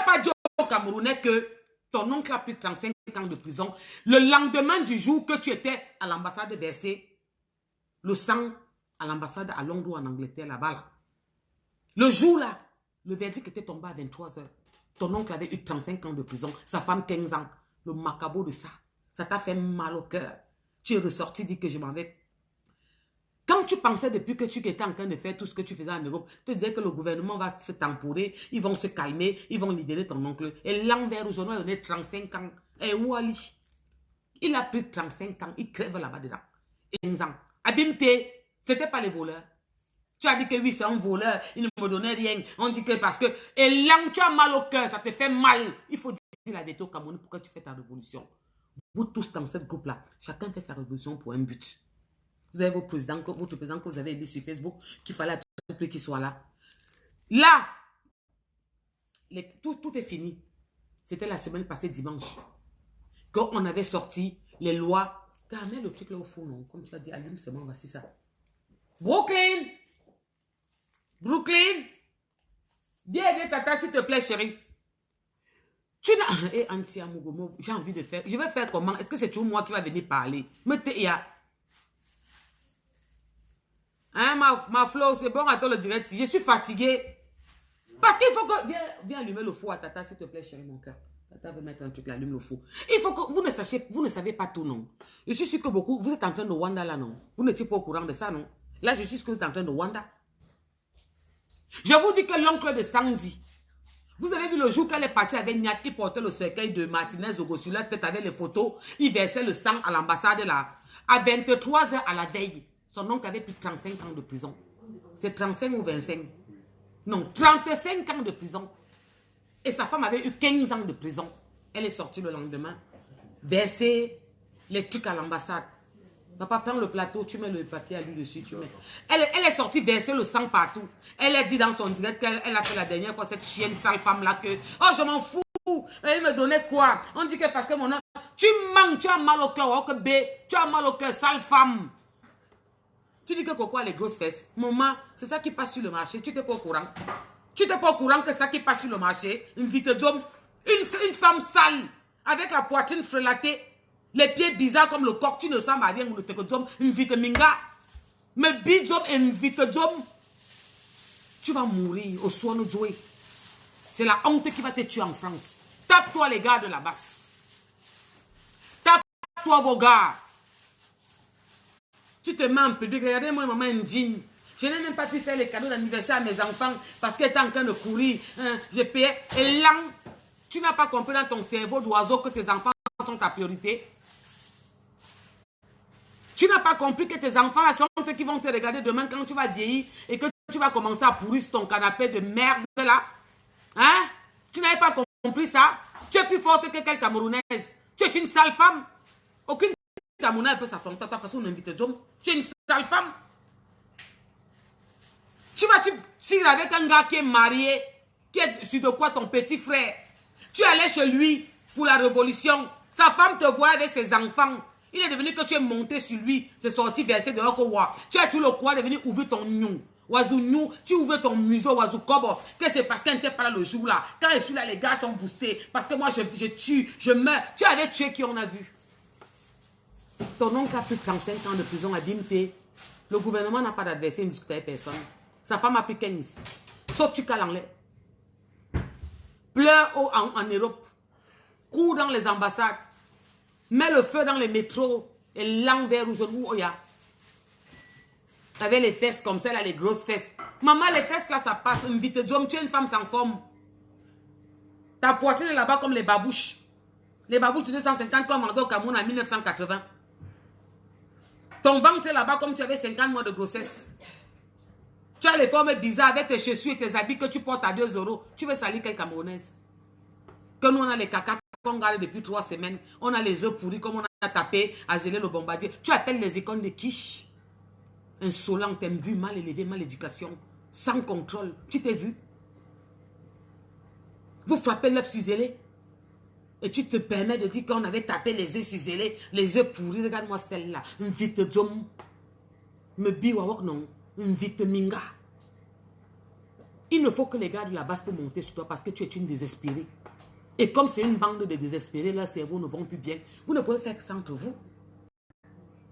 Speaker 1: pas dit au Camerounais que ton oncle a pris 35 ans de prison. Le lendemain du jour que tu étais à l'ambassade versé le sang à l'ambassade à Londres ou en Angleterre, là-bas. Là. Le jour là, le verdict était tombé à 23 heures. Ton oncle avait eu 35 ans de prison. Sa femme 15 ans. Le macabre de ça. Ça t'a fait mal au cœur. Tu es ressorti, dit que je m'en vais. Quand tu pensais depuis que tu étais en train de faire tout ce que tu faisais en Europe, tu te disais que le gouvernement va se temporer, ils vont se calmer, ils vont libérer ton oncle. Et l'envers aujourd'hui, il a donné 35 ans. Et Wally, il a pris 35 ans, il crève là-bas dedans. 15 ans. Abimte, c'était pas les voleurs. Tu as dit que oui, c'est un voleur, il ne me donnait rien. On dit que parce que... Et là, tu as mal au cœur, ça te fait mal. Il faut dire la vérité au Cameroun pour que tu fais ta révolution. Vous tous dans cette groupe-là, chacun fait sa révolution pour un but. Vous avez votre président que vous avez dit sur Facebook qu'il fallait à tout prix qu'il soit là. Là, tout est fini. C'était la semaine passée, dimanche, qu'on avait sorti les lois. Mets le truc là au four, non? Comme tu as dit, allume seulement, voici ça. Brooklyn! Brooklyn! Viens aider Tata, s'il te plaît, chérie. Tu n'as... Eh, Antia Mugomo, j'ai envie de faire... Je vais faire comment? Est-ce que c'est toujours moi qui va venir parler? Hein, ma Flo, c'est bon, attends le direct. Je suis fatiguée. Parce qu'il faut que... Viens allumer le four à Tata, s'il te plaît, chérie, mon cœur. Tata veut mettre un truc là, allume le four. Il faut que... Vous ne savez pas tout, non? Je suis sûr que beaucoup... Vous êtes en train de Wanda, là, non? Vous n'étiez pas au courant de ça, non? Là, je suis sûr que vous êtes en train de Wanda. Je vous dis que l'oncle de Sandy... Vous avez vu le jour qu'elle est partie avec Niat qui portait le cercueil de Martinez Ogo sur la tête avec les photos. Il versait le sang à l'ambassade là. À 23 h à la veille, son oncle avait pris 35 ans de prison. C'est 35 ou 25? Non, 35 ans de prison. Et sa femme avait eu 15 ans de prison. Elle est sortie le lendemain. Verser les trucs à l'ambassade. Papa, prends le plateau, tu mets le papier à lui dessus, tu mets. Elle est sortie verser le sang partout. Elle a dit dans son direct qu'elle a fait la dernière fois, cette chienne sale femme-là, que « Oh, je m'en fous! Elle me donnait quoi? » On dit que parce que mon nom... Tu manques, tu as mal au cœur, oh, que B, tu as mal au cœur, sale femme. Tu dis que Coco a les grosses fesses. Maman, c'est ça qui passe sur le marché, tu n'es pas au courant. Tu n'es pas au courant que ça qui passe sur le marché, une vite d'homme, une femme sale, avec la poitrine frelatée, les pieds bizarres comme le coq, tu ne sens pas rien, une vite minga. Mais bidom et une vite d'homme, tu vas mourir au soin de Zoé. C'est la honte qui va te tuer en France. Tape-toi les gars de la basse. Tape-toi vos gars. Tu te mets en public. Regardez-moi, maman indigne. Je n'ai même pas pu faire les cadeaux d'anniversaire à mes enfants parce qu'elle était en train de courir. Je payais. Et là, tu n'as pas compris dans ton cerveau d'oiseau que tes enfants sont ta priorité. Tu n'as pas compris que tes enfants là sont ceux qui vont te regarder demain quand tu vas vieillir et que tu vas commencer à pourrir ton canapé de merde là. Hein? Tu n'avais pas compris ça? Tu es plus forte que quelle Camerounaise. Tu es une sale femme. Aucune Camerounaise peut s'affronter à toi parce qu'on invite des hommes. Tu es une sale femme. Tu tirer avec un gars qui est marié, qui est sur de quoi ton petit frère. Tu allais chez lui pour la révolution. Sa femme te voit avec ses enfants. Il est devenu que tu es monté sur lui. C'est sorti versé dehors que wa. Tu as tout le courage de venir ouvrir ton niou. Oiseau niou, tu ouvres ton museau, oiseau kobo. Que c'est parce qu'elle n'était pas là le jour là. Quand je suis là, les gars sont boostés. Parce que moi, je tue, je meurs. Tu avais tué qui on a vu. Ton oncle a pris 35 ans de prison à Bimte. Le gouvernement n'a pas d'adversaire, il ne discute avec personne. Sa femme a pris 15. Saute tu cales en l'air. Pleure en Europe. Cours dans les ambassades. Mets le feu dans les métros et l'envers rouge où il y a. Avec les fesses comme ça, là, les grosses fesses. Maman, les fesses là, ça passe. Une vite d'homme, tu es une femme sans forme. Ta poitrine est là-bas comme les babouches. Les babouches de 250 comme on au Cameroun en 1980. Ton ventre est là-bas comme tu avais 50 mois de grossesse. Tu as les formes bizarres avec tes chaussures et tes habits que tu portes à 2 €. Tu veux salir quelle Camerounaise? Que nous, on a les caca qu'on garde depuis 3 semaines. On a les œufs pourris comme on a tapé à zéler le bombardier. Tu appelles les icônes de quiche. Insolent, imbu, mal élevé, mal éducation. Sans contrôle. Tu t'es vu? Vous frappez l'œuf sur zélé. Et tu te permets de dire qu'on avait tapé les œufs sur zélé. Les œufs pourris. Regarde-moi celle-là. Une vite d'homme. Me biwawok non. Une vite minga. Il ne faut que les gars de la base pour monter sur toi parce que tu es une désespérée. Et comme c'est une bande de désespérés, leurs cerveaux ne vont plus bien. Vous ne pouvez faire que ça entre vous.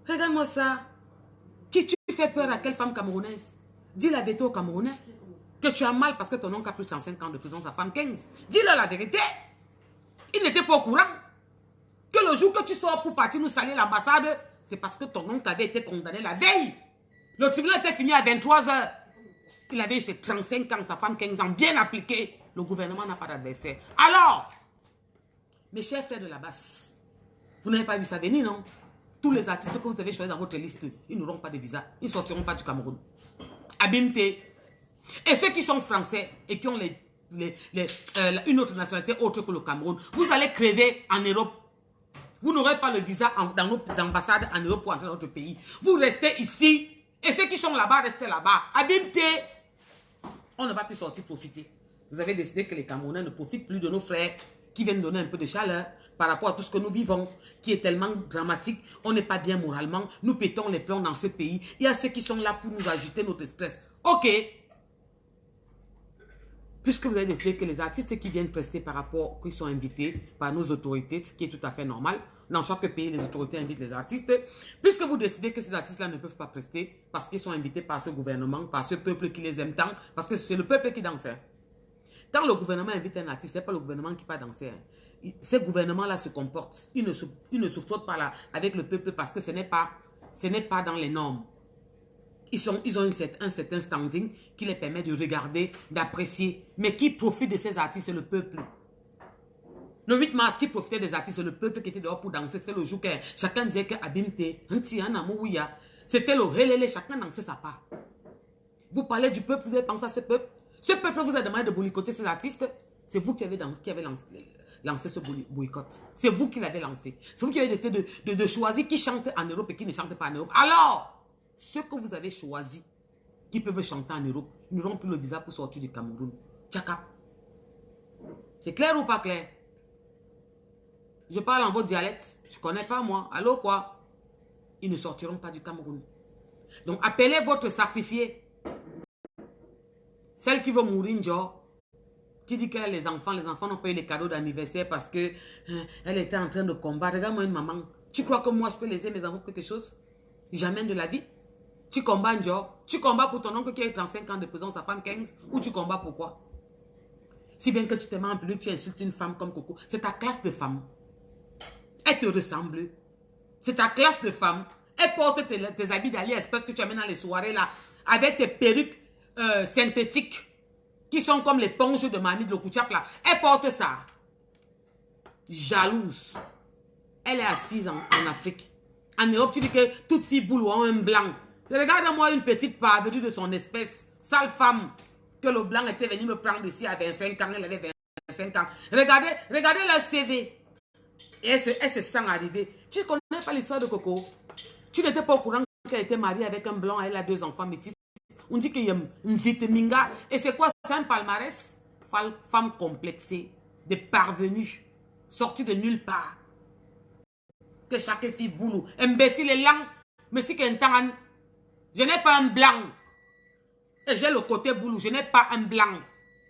Speaker 1: Regarde-moi ça. Qui tu fais peur à quelle femme camerounaise? Dis la vérité aux Camerounais. Que tu as mal parce que ton oncle a plus de 105 ans de prison, sa femme 15. Dis-leur la vérité. Il n'était pas au courant. Que le jour que tu sors pour partir nous salir l'ambassade, c'est parce que ton oncle avait été condamné la veille. Le tribunal était fini à 23 h. Il avait eu ses 35 ans, sa femme 15 ans, bien appliqué. Le gouvernement n'a pas d'adversaire. Alors, mes chers frères de la basse, vous n'avez pas vu ça venir, non? Tous les artistes que vous avez choisis dans votre liste, ils n'auront pas de visa. Ils ne sortiront pas du Cameroun. Abimte. Et ceux qui sont français et qui ont une autre nationalité autre que le Cameroun, vous allez crever en Europe. Vous n'aurez pas le visa dans nos ambassades en Europe pour entrer dans notre pays. Vous restez ici. Et ceux qui sont là-bas, restez là-bas. Abimte. On ne va plus sortir profiter. Vous avez décidé que les Camerounais ne profitent plus de nos frères qui viennent donner un peu de chaleur par rapport à tout ce que nous vivons, qui est tellement dramatique. On n'est pas bien moralement. Nous pétons les plombs dans ce pays. Il y a ceux qui sont là pour nous ajouter notre stress. Ok. Puisque vous avez décidé que les artistes qui viennent prester par rapport, qui sont invités par nos autorités, ce qui est tout à fait normal, dans chaque pays, les autorités invitent les artistes. Puisque vous décidez que ces artistes-là ne peuvent pas prester parce qu'ils sont invités par ce gouvernement, par ce peuple qui les aime tant, parce que c'est le peuple qui danse. Quand le gouvernement invite un artiste, ce n'est pas le gouvernement qui va danser. Ces gouvernements-là se comportent. Ils ne se frottent pas là avec le peuple parce que ce n'est pas dans les normes. Ils ont un certain standing qui les permet de regarder, d'apprécier. Mais qui profite de ces artistes, c'est le peuple. Le 8 mars, qui profitait des artistes, c'est le peuple qui était dehors pour danser. C'était le jour que chacun disait que Abimte, c'était le relélé, chacun dansait sa part. Vous parlez du peuple, vous avez pensé à ce peuple. Ce peuple vous a demandé de boycotter ces artistes. C'est vous qui avez lancé ce boycott. C'est vous qui l'avez lancé. C'est vous qui avez décidé de choisir qui chante en Europe et qui ne chante pas en Europe. Alors, ceux que vous avez choisis, qui peuvent chanter en Europe, n'auront plus le visa pour sortir du Cameroun. Tchaka. C'est clair ou pas clair? Je parle en votre dialecte. Je ne connais pas moi. Allô quoi? Ils ne sortiront pas du Cameroun. Donc appelez votre sacrifié. Celle qui veut mourir, genre, qui dit qu'elle a les enfants n'ont pas eu les cadeaux d'anniversaire parce que elle était en train de combattre. Regarde-moi une maman. Tu crois que moi je peux laisser mes enfants pour quelque chose? Jamais de la vie. Tu combats, genre. Tu combats pour ton oncle qui a eu 35 ans de prison, sa femme 15, ou tu combats pour quoi? Si bien que tu te mets en public, tu insultes une femme comme Coco. C'est ta classe de femme. Elle te ressemble. C'est ta classe de femme. Elle porte tes habits d'AliExpress que tu amènes dans les soirées là, avec tes perruques synthétiques qui sont comme les ponches de Mani de l'Okuchap là. Elle porte ça. Jalouse. Elle est assise en Afrique. En Europe, tu dis que toute fille boule a un blanc. Regarde-moi une petite parvenue de son espèce. Sale femme. Que le blanc était venu me prendre ici à 25 ans. Elle avait 25 ans. Regardez leur CV. Et elle se sent arriver. Tu ne connais pas l'histoire de Coco? Tu n'étais pas au courant qu'elle était mariée avec un blanc. Elle a 2 enfants métis. On dit qu'il y a une vitaminga. Et c'est quoi? C'est un palmarès? Femme complexée. Des parvenues. Sortie de nulle part. Que chaque fille boulot. Imbécile et lent. Mais si qu'un je n'ai pas un blanc. Et j'ai le côté boulot. Je n'ai pas un blanc.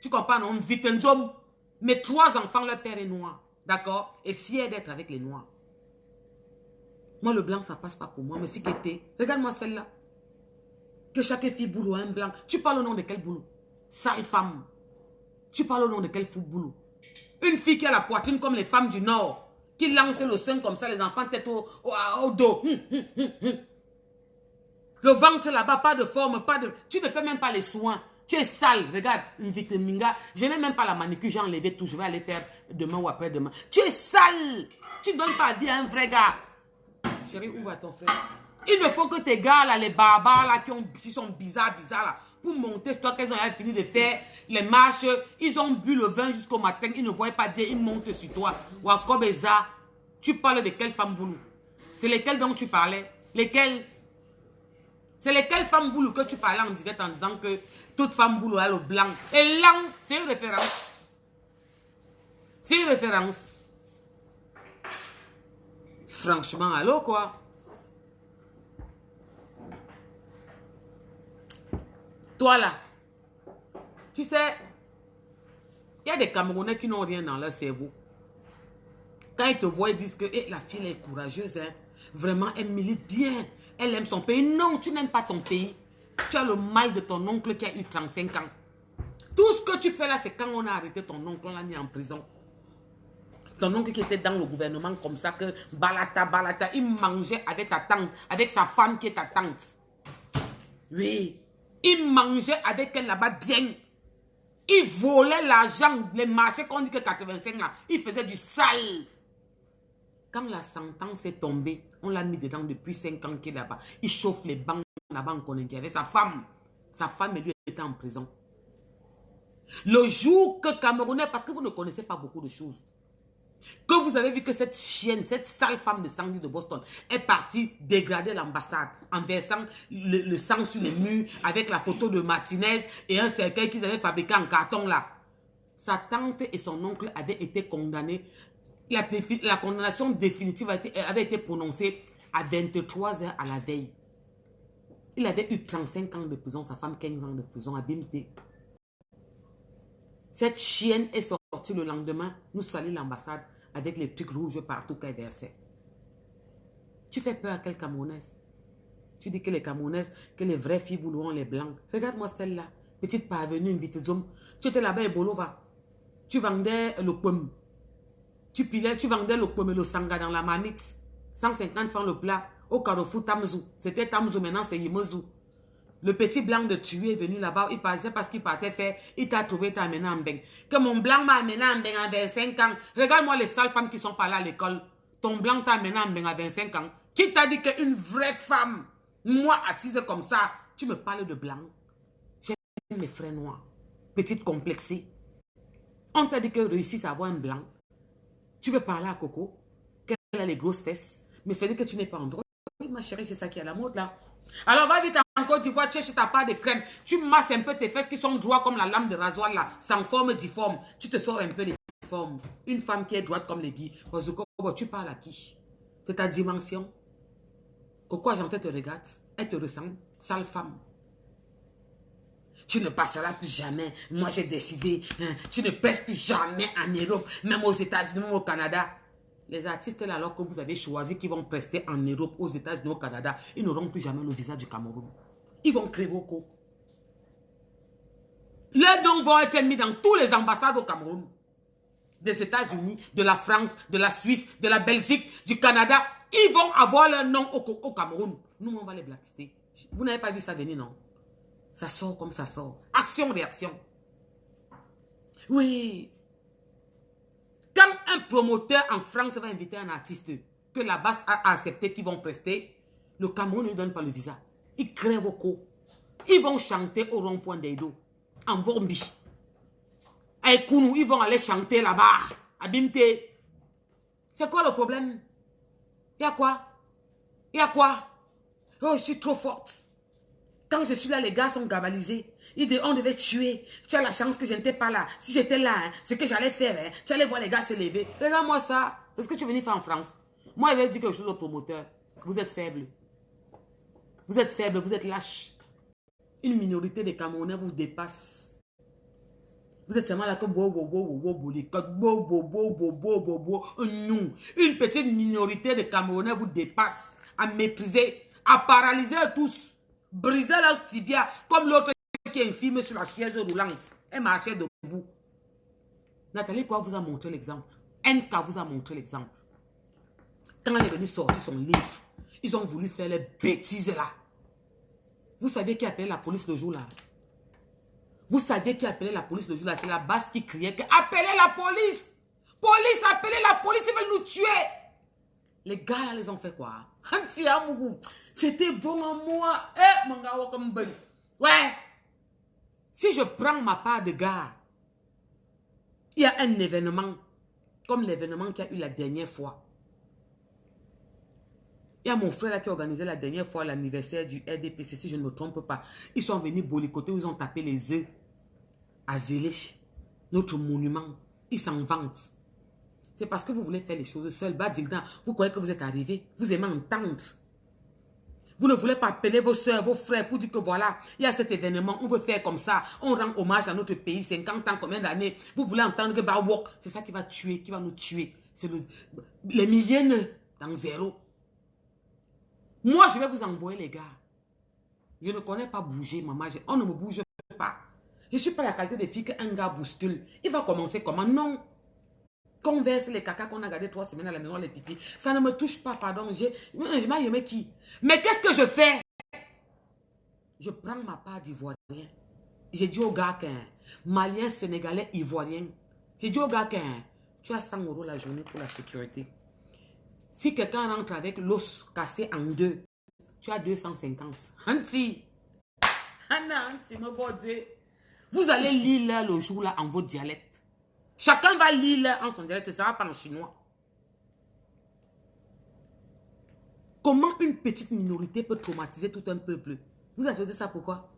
Speaker 1: Tu comprends? On vit un homme. Mes 3 enfants, leur père est noir. D'accord? Et fier d'être avec les noirs. Moi, le blanc, ça passe pas pour moi. Mais si qu'était. Regarde-moi celle-là. Que chaque fille boulot a un blanc. Tu parles au nom de quel boulot? Sale femme. Tu parles au nom de quel fou boulot? Une fille qui a la poitrine comme les femmes du Nord. Qui lance le sein comme ça, les enfants tête au dos. Le ventre là-bas, pas de forme, pas de... Tu ne fais même pas les soins. Tu es sale. Regarde, une vitaminga. Je n'ai même pas la manicure, j'ai enlevé tout. Je vais aller faire demain ou après-demain. Tu es sale. Tu ne donnes pas vie à un vrai gars. Chérie, où va ton frère? Il ne faut que tes gars là, les barbares là, qui sont bizarres là, pour monter, c'est toi qu'ils ont fini de faire les marches. Ils ont bu le vin jusqu'au matin. Ils ne voyaient pas Dieu. Ils montent sur toi. Wakobeza, tu parles de quelle femme boulou? C'est lesquelles dont tu parlais? Lesquelles? C'est lesquelles femmes boulou que tu parlais en direct en disant que toute femme boulou a le blanc? Et là, c'est une référence. C'est une référence. Franchement, allô quoi? Toi là, tu sais, il y a des Camerounais qui n'ont rien dans leur cerveau. Quand ils te voient, ils disent que la fille elle est courageuse. Hein. Vraiment, elle milite bien. Elle aime son pays. Non, tu n'aimes pas ton pays. Tu as le mal de ton oncle qui a eu 35 ans. Tout ce que tu fais là, c'est quand on a arrêté ton oncle, on l'a mis en prison. Ton oncle qui était dans le gouvernement comme ça, que balata, il mangeait avec ta tante, avec sa femme qui est ta tante. Oui. Il mangeait avec elle là-bas bien. Il volait l'argent, les marchés qu'on dit que 85 là. Il faisait du sale. Quand la sentence est tombée, on l'a mis dedans depuis 5 ans qu'il est là-bas. Il chauffe les banques là-bas, on connaît qu'il y avait sa femme. Sa femme et lui étaient en prison. Le jour que Camerounais, parce que vous ne connaissez pas beaucoup de choses, que vous avez vu que cette chienne, cette sale femme de Sandy de Boston est partie dégrader l'ambassade en versant le sang sur les murs avec la photo de Martinez et un cercueil qu'ils avaient fabriqué en carton là. Sa tante et son oncle avaient été condamnés. La condamnation définitive avait été prononcée à 23 heures à la veille. Il avait eu 35 ans de prison, sa femme 15 ans de prison à Bimte. Cette chienne est sortie le lendemain, nous salit l'ambassade avec les trucs rouges partout qu'elle versait. Tu fais peur à quelle Camerounaise? Tu dis que les Camerounaises, que les vraies filles bouleront les blancs. Regarde-moi celle-là, petite parvenue, une vite zoom. Tu étais là-bas à Bolova. Tu vendais le pomme. Tu vendais le pomme et le sanga dans la marmite. 150 francs le plat. Au carrefour Tamzou. C'était Tamzou, maintenant c'est Yimozou. Le petit blanc de tuer est venu là-bas. Il passait parce qu'il partait faire. Il t'a trouvé, t'a amené en beng. Que mon blanc m'a amené en beng à 25 ans. Regarde-moi les sales femmes qui sont pas là à l'école. Ton blanc t'a amené en beng à 25 ans. Qui t'a dit qu'une vraie femme, moi assise comme ça, tu me parles de blanc? J'aime mes frères noirs. Petite complexée. On t'a dit que réussisse à avoir un blanc. Tu veux parler à Coco? Qu'elle a les grosses fesses. Mais ça veut dire que tu n'es pas en droit. Oui, ma chérie, c'est ça qui est à la mode là. Alors va vite en Côte d'Ivoire, tu cherches ta part de crème. Tu masses un peu tes fesses qui sont droites comme la lame de rasoir là, sans forme difforme. Tu te sors un peu les formes. Une femme qui est droite comme les guilles. Parce que tu parles à qui? C'est ta dimension. Coco Argentin te regarde. Elle te ressemble. Sale femme. Tu ne passeras plus jamais. Moi, j'ai décidé. Hein, tu ne passes plus jamais en Europe, même aux États-Unis, même au Canada. Les artistes, là, alors que vous avez choisi qui vont prester en Europe, aux États-Unis, au Canada, ils n'auront plus jamais le visa du Cameroun. Ils vont créer vos coups. Leurs noms vont être mis dans tous les ambassades au Cameroun. Des États-Unis, de la France, de la Suisse, de la Belgique, du Canada. Ils vont avoir leur nom au Cameroun. Nous, on va les blacklister. Vous n'avez pas vu ça venir, non? Ça sort comme ça sort. Action-réaction. Oui. Quand un promoteur en France va inviter un artiste que la base a accepté qu'ils vont prester, le Cameroun ne lui donne pas le visa. Ils crèvent au cou. Ils vont chanter au rond-point d'Edo. En Vormbi. À Ekounou, ils vont aller chanter là-bas. À Bimte. C'est quoi le problème? Il y a quoi? Il y a quoi? Oh, je suis trop forte. Quand je suis là, les gars sont gabalisés. Ils disent, on devait tuer. Tu as la chance que je n'étais pas là. Si j'étais là, hein, c'est que j'allais faire. Hein. Tu allais voir les gars se lever. Regarde-moi ça. Est-ce que tu es venu faire en France? Moi, je vais dire quelque chose au promoteur. Vous êtes faible. Vous êtes faible, vous êtes lâche. Une minorité de Camerounais vous dépasse. Vous êtes seulement là comme une petite minorité de Camerounais vous dépasse. À maîtriser, à paralyser tous. Briser leur tibia comme l'autre qui est infirme sur la chaise roulante. Elle marchait debout. Nathalie quoi vous a montré l'exemple. NK vous a montré l'exemple. Quand elle est venue sortir son livre, ils ont voulu faire les bêtises là. Vous savez qui appelait la police le jour là? Vous savez qui appelait la police le jour là? C'est la base qui criait que appelez la police! Police, appelez la police, ils veulent nous tuer! Les gars là, les ont fait quoi? C'était bon à moi. Ouais. Si je prends ma part de gars, il y a un événement, comme l'événement qu'il y a eu la dernière fois. Il y a mon frère là qui a organisé la dernière fois l'anniversaire du RDPC, si je ne me trompe pas. Ils sont venus boycotter, ils ont tapé les œufs à Zélech, notre monument. Ils s'en vantent. C'est parce que vous voulez faire les choses seuls. Vous croyez que vous êtes arrivé. Vous aimez entendre. Vous ne voulez pas appeler vos soeurs, vos frères pour dire que voilà, il y a cet événement, on veut faire comme ça. On rend hommage à notre pays, 50 ans, combien d'années. Vous voulez entendre que Bawok, c'est ça qui va tuer, qui va nous tuer. C'est les milliers dans zéro. Moi, je vais vous envoyer les gars. Je ne connais pas bouger, maman. On ne me bouge pas. Je ne suis pas la qualité de fille qu'un gars bouscule. Il va commencer comment? Non. Qu'on verse les caca qu'on a gardé 3 semaines à la maison, les pipis. Ça ne me touche pas, pardon. Je m'ai aimé qui? Mais qu'est-ce que je fais? Je prends ma part d'ivoirien. J'ai dit au gars qu'un Malien, Sénégalais, Ivoirien. J'ai dit au gars qu'un tu as 100 € la journée pour la sécurité. Si quelqu'un rentre avec l'os cassé en deux, tu as 250. Anti. Anna, Anti, me bordé. Vous allez lire là, le jour là en vos dialectes. Chacun va lire là en son dialecte, ce ne sera pas en chinois. Comment une petite minorité peut traumatiser tout un peuple? Vous avez dit ça pourquoi?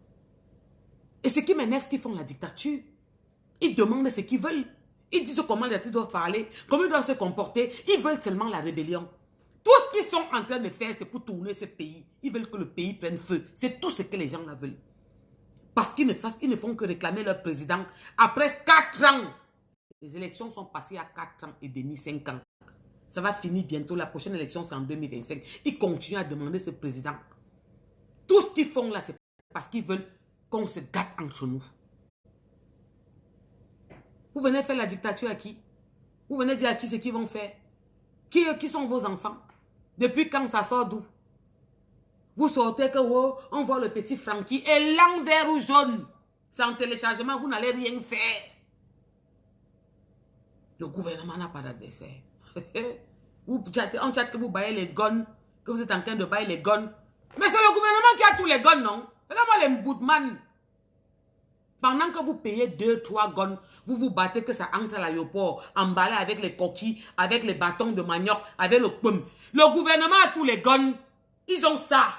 Speaker 1: Et ce qui m'énerve, c'est qu'ils font la dictature. Ils demandent ce qu'ils veulent. Ils disent comment les artistes doivent parler, comment ils doivent se comporter. Ils veulent seulement la rébellion. Tout ce qu'ils sont en train de faire, c'est pour tourner ce pays. Ils veulent que le pays prenne feu. C'est tout ce que les gens là veulent. Parce qu'ils ne font que réclamer leur président. Après 4 ans, les élections sont passées à 4 ans et demi, 5 ans. Ça va finir bientôt. La prochaine élection, c'est en 2025. Ils continuent à demander ce président. Tout ce qu'ils font là, c'est parce qu'ils veulent qu'on se gâte entre nous. Vous venez faire la dictature à qui? Vous venez dire à qui ce qu'ils vont faire? Qui sont vos enfants? Depuis quand ça sort d'où? Vous sortez que oh, on voit le petit Francky et l'envers ou jaune. C'est en téléchargement, vous n'allez rien faire. Le gouvernement n'a pas d'adversaire. On chatte que vous baillez les guns, que vous êtes en train de bailler les guns. Mais c'est le gouvernement qui a tous les guns, non? Regardez-moi les Mboudman. Pendant que vous payez 2-3 guns, vous vous battez que ça entre à l'aéroport, emballé avec les coquilles, avec les bâtons de manioc, avec le pomme. Le gouvernement a tous les guns. Ils ont ça.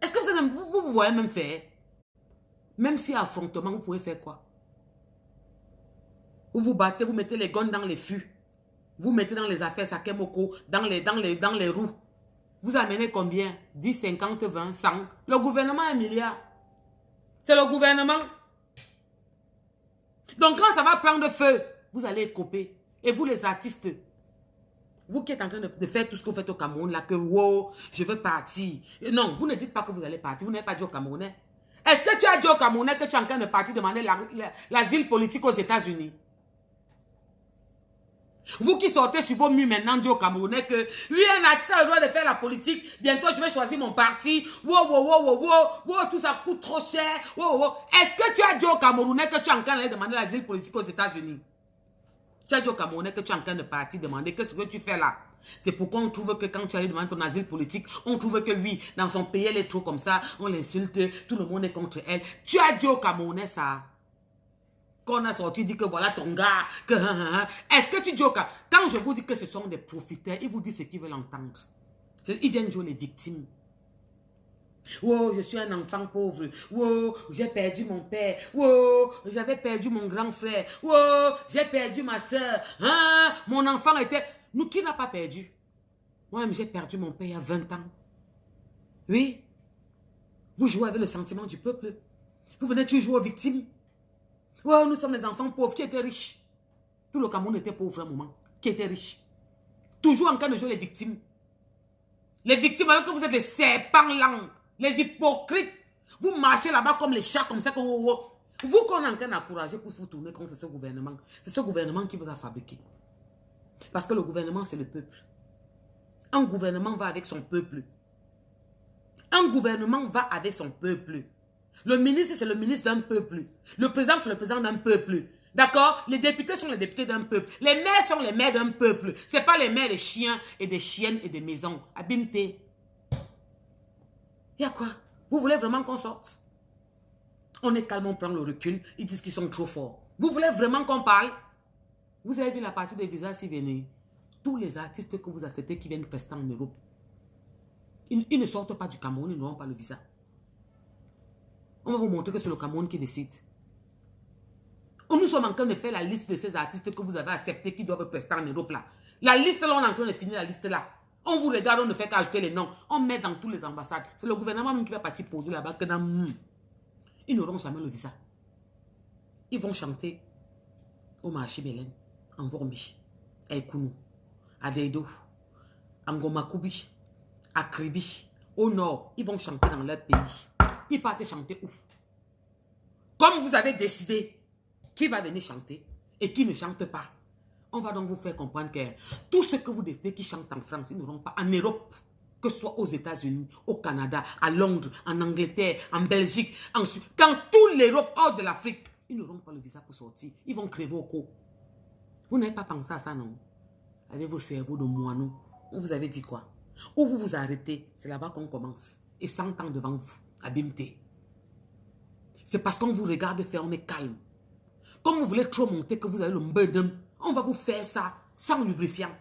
Speaker 1: Est-ce que vous voyez même faire? Même si affrontement, vous pouvez faire quoi? Vous vous battez, vous mettez les guns dans les fûts. Vous mettez dans les affaires Sakemoko, dans les roues. Vous amenez combien? 10, 50, 20, 100. Le gouvernement a 1 milliard. C'est le gouvernement. Donc quand ça va prendre feu, vous allez couper. Et vous les artistes, vous qui êtes en train de faire tout ce que vous faites au Cameroun, là, que wow, je veux partir. Et non, vous ne dites pas que vous allez partir. Vous n'avez pas dit au Camerounais. Est-ce que tu as dit au Camerounais que tu es en train de partir demander l'asile politique aux États-Unis? Vous qui sortez sur vos murs maintenant, dit au Camerounais que lui, un artiste a le droit de faire la politique. Bientôt, je vais choisir mon parti. Wow, tout ça coûte trop cher. Wow. Est-ce que tu as dit au Camerounais que tu es en train de demander l'asile politique aux États-Unis? Tu as dit au Camerounais que tu es en train de partir demander que ce que tu fais là. C'est pourquoi on trouve que quand tu allais demander ton asile politique, on trouve que oui, dans son pays, elle est trop comme ça, on l'insulte, tout le monde est contre elle. Tu as dit au Camerounais ça. Qu'on a sorti, dit que voilà ton gars, que est-ce que tu dis au cas, quand je vous dis que ce sont des profiteurs, ils vous disent ce qu'ils veulent entendre. Ils viennent jouer les victimes. Oh, je suis un enfant pauvre. Oh, j'ai perdu mon père. Oh, j'avais perdu mon grand frère. Oh, j'ai perdu ma soeur. Hein? Mon enfant était... Nous, qui n'a pas perdu? Moi-même, j'ai perdu mon père il y a 20 ans. Oui. Vous jouez avec le sentiment du peuple. Vous venez toujours aux victimes. Oh, nous sommes les enfants pauvres qui étaient riches. Tout le Cameroun était pauvre à un moment. Qui était riche. Toujours en train de jouer les victimes. Les victimes, alors que vous êtes des serpents lents. Les hypocrites. Vous marchez là-bas comme les chats, comme ça. Vous qu'on est en train d'encourager pour vous tourner contre ce gouvernement. C'est ce gouvernement qui vous a fabriqué. Parce que le gouvernement, c'est le peuple. Un gouvernement va avec son peuple. Un gouvernement va avec son peuple. Le ministre, c'est le ministre d'un peuple. Le président, c'est le président d'un peuple. D'accord? Les députés sont les députés d'un peuple. Les maires sont les maires d'un peuple. Ce n'est pas les maires des chiens et des chiennes et des maisons. Abimté. Il y a quoi? Vous voulez vraiment qu'on sorte? On est calme, on prend le recul. Ils disent qu'ils sont trop forts. Vous voulez vraiment qu'on parle? Vous avez vu la partie des visas si venez. Tous les artistes que vous acceptez qui viennent prester en Europe, ils ne sortent pas du Cameroun, ils n'auront pas le visa. On va vous montrer que c'est le Cameroun qui décide. Nous sommes en train de faire la liste de ces artistes que vous avez acceptés qui doivent prester en Europe là. La liste là, on est en train de finir la liste là. On vous regarde, on ne fait qu'ajouter les noms. On met dans toutes les ambassades. C'est le gouvernement même qui va partir poser là-bas que dans... Ils n'auront jamais le visa. Ils vont chanter au marché Belém, en Vormbi, à Ekounou, à Deido, à Ngomakoubi, à Kribi, au nord. Ils vont chanter dans leur pays. Ils partent chanter où? Comme vous avez décidé qui va venir chanter et qui ne chante pas. On va donc vous faire comprendre que tout ce que vous décidez qui chante en France, ils n'auront pas en Europe, que ce soit aux États-Unis, au Canada, à Londres, en Angleterre, en Belgique, en Suisse, dans toute l'Europe, hors de l'Afrique, ils n'auront pas le visa pour sortir. Ils vont crever au cou. Vous n'avez pas pensé à ça, non? Avec vos cerveaux de moineaux, vous avez dit quoi? Ou vous vous arrêtez, c'est là-bas qu'on commence. Et 100 ans devant vous, abîmeté. C'est parce qu'on vous regarde faire, on est calme. Comme vous voulez trop monter, que vous avez le mbedem, on va vous faire ça sans lubrifiant.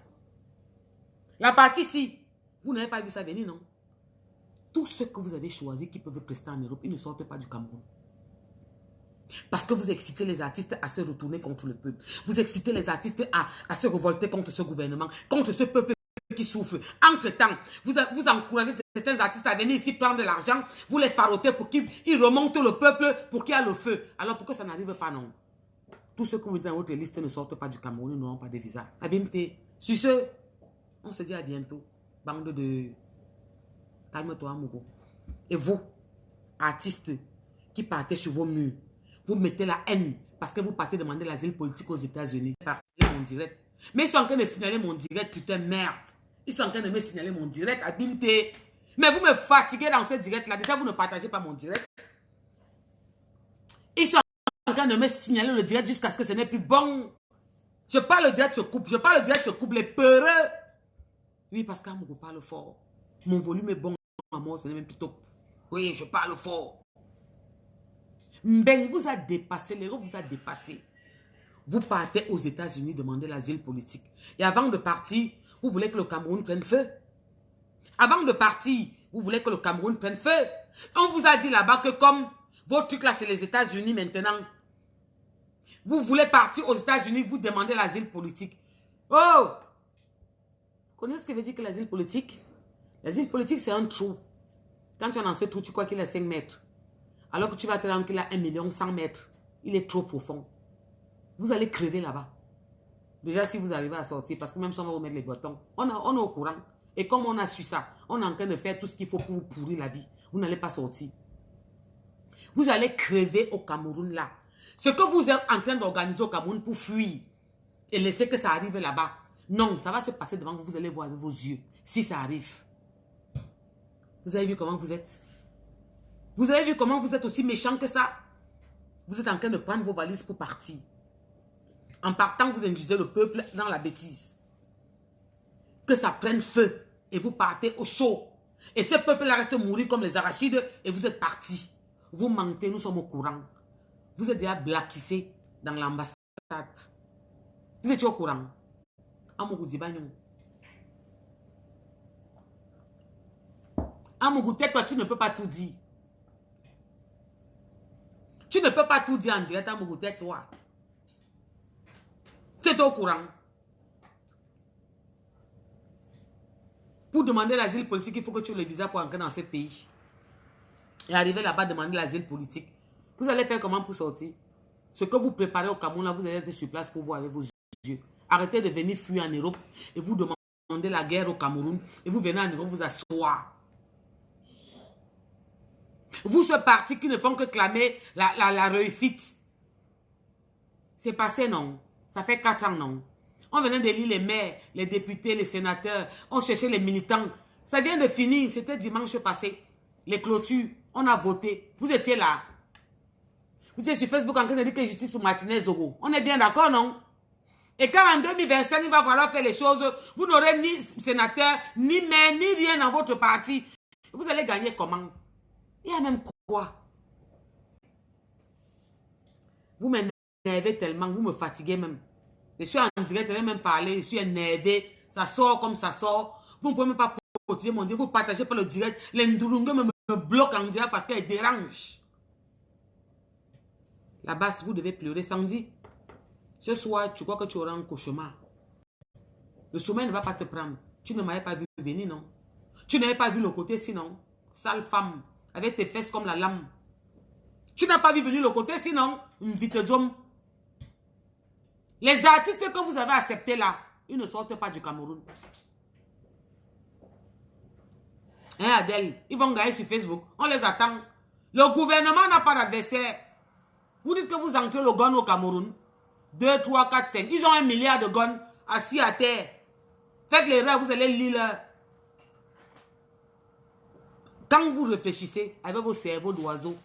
Speaker 1: La partie ici, vous n'avez pas vu ça venir, non? Tous ceux que vous avez choisis qui peuvent rester en Europe, ils ne sortent pas du Cameroun. Parce que vous excitez les artistes à se retourner contre le peuple. Vous excitez les artistes à se révolter contre ce gouvernement, contre ce peuple qui souffre. Entre-temps, vous encouragez certains artistes à venir ici prendre de l'argent, vous les farotez pour qu'ils remontent le peuple, pour qu'il y ait le feu. Alors pourquoi ça n'arrive pas, non? Tous ceux que vous êtes dans votre liste ne sortent pas du Cameroun, ils n'auront pas de visa. Abimté. Sur ce, on se dit à bientôt. Bande de... Calme-toi, Mogo. Et vous, artistes qui partez sur vos murs, vous mettez la haine parce que vous partez demander l'asile politique aux États-Unis. Mon direct. Mais ils sont en train de signaler mon direct, putain, merde. Ils sont en train de me signaler mon direct, abimté. Mais vous me fatiguez dans ce direct-là. Déjà, vous ne partagez pas mon direct. Ils sont en train de me signaler le direct jusqu'à ce que ce n'est plus bon. Je parle le direct, se coupe. Je parle le direct, se coupe. Les peureux. Oui, parce qu'Amogo parle fort. Mon volume est bon. À moi, ce n'est même plus top. Oui, je parle fort. Mbeng vous a dépassé, l'Europe vous a dépassé. Vous partez aux États-Unis demander l'asile politique. Et avant de partir, vous voulez que le Cameroun prenne feu. Avant de partir, vous voulez que le Cameroun prenne feu. On vous a dit là-bas que comme votre truc là, c'est les États-Unis maintenant. Vous voulez partir aux États-Unis, vous demandez l'asile politique. Oh! Vous connaissez ce que veut dire que l'asile politique? L'asile politique, c'est un trou. Quand tu es dans ce trou, tu crois qu'il est 5 mètres. Alors que tu vas te rendre qu'il a 1 million 100 mètres. Il est trop profond. Vous allez crever là-bas. Déjà, si vous arrivez à sortir, parce que même si on va vous mettre les bâtons, on est au courant. Et comme on a su ça, on est en train de faire tout ce qu'il faut pour vous pourrir la vie. Vous n'allez pas sortir. Vous allez crever au Cameroun là. Ce que vous êtes en train d'organiser au Cameroun pour fuir et laisser que ça arrive là-bas, non, ça va se passer devant vous. Vous allez voir avec vos yeux si ça arrive. Vous avez vu comment vous êtes? Vous avez vu comment vous êtes aussi méchant que ça? Vous êtes en train de prendre vos valises pour partir. En partant, vous induisez le peuple dans la bêtise. Que ça prenne feu et vous partez au chaud. Et ce peuple-là reste mourir comme les arachides et vous êtes partis. Vous mentez, nous sommes au courant. Vous êtes déjà blackissé dans l'ambassade. Vous étiez au courant. Amougou Dibanyon. Amougou, toi, tu ne peux pas tout dire. Tu ne peux pas tout dire en direct, Amougou, toi. Tu es au courant. Pour demander l'asile politique, il faut que tu aies le visa pour entrer dans ce pays. Et arriver là-bas, demander l'asile politique. Vous allez faire comment pour sortir? Ce que vous préparez au Cameroun, là, vous allez être sur place pour voir avec vos yeux. Arrêtez de venir fuir en Europe et vous demandez la guerre au Cameroun. Et vous venez en Europe vous asseoir. Vous, ce parti qui ne font que clamer la réussite. C'est passé, non? Ça fait 4 ans, non? On venait d'élire les maires, les députés, les sénateurs. On cherchait les militants. Ça vient de finir. C'était dimanche passé. Les clôtures. On a voté. Vous étiez là. Vous étiez sur Facebook en train de dire que justice pour Martinez Zogo. On est bien d'accord, non? Et quand en 2025, il va falloir faire les choses, vous n'aurez ni sénateur, ni maire, ni rien dans votre parti. Vous allez gagner comment? Il y a même quoi? Vous m'énervez tellement, vous me fatiguez même. Je suis en direct, je vais même parler, je suis énervé. Ça sort comme ça sort. Vous ne pouvez même pas continuer mon direct, vous ne partagez pas le direct. Les Ndurungue me bloquent en direct parce qu'elles dérangent. Là-bas, vous devez pleurer. Sandy, ce soir, tu crois que tu auras un cauchemar. Le sommeil ne va pas te prendre. Tu ne m'avais pas vu venir, non? Tu n'avais pas vu le côté sinon. Sale femme, avec tes fesses comme la lame. Tu n'as pas vu venir le côté sinon. Une vite d'homme. Les artistes que vous avez acceptés là, ils ne sortent pas du Cameroun. Hein, Adèle, ils vont gagner sur Facebook. On les attend. Le gouvernement n'a pas d'adversaire. Vous dites que vous entrez le gun au Cameroun. 2, 3, 4, 5. Ils ont 1 milliard de guns assis à terre. Faites l'erreur, vous allez lire. Quand vous réfléchissez avec vos cerveaux d'oiseau,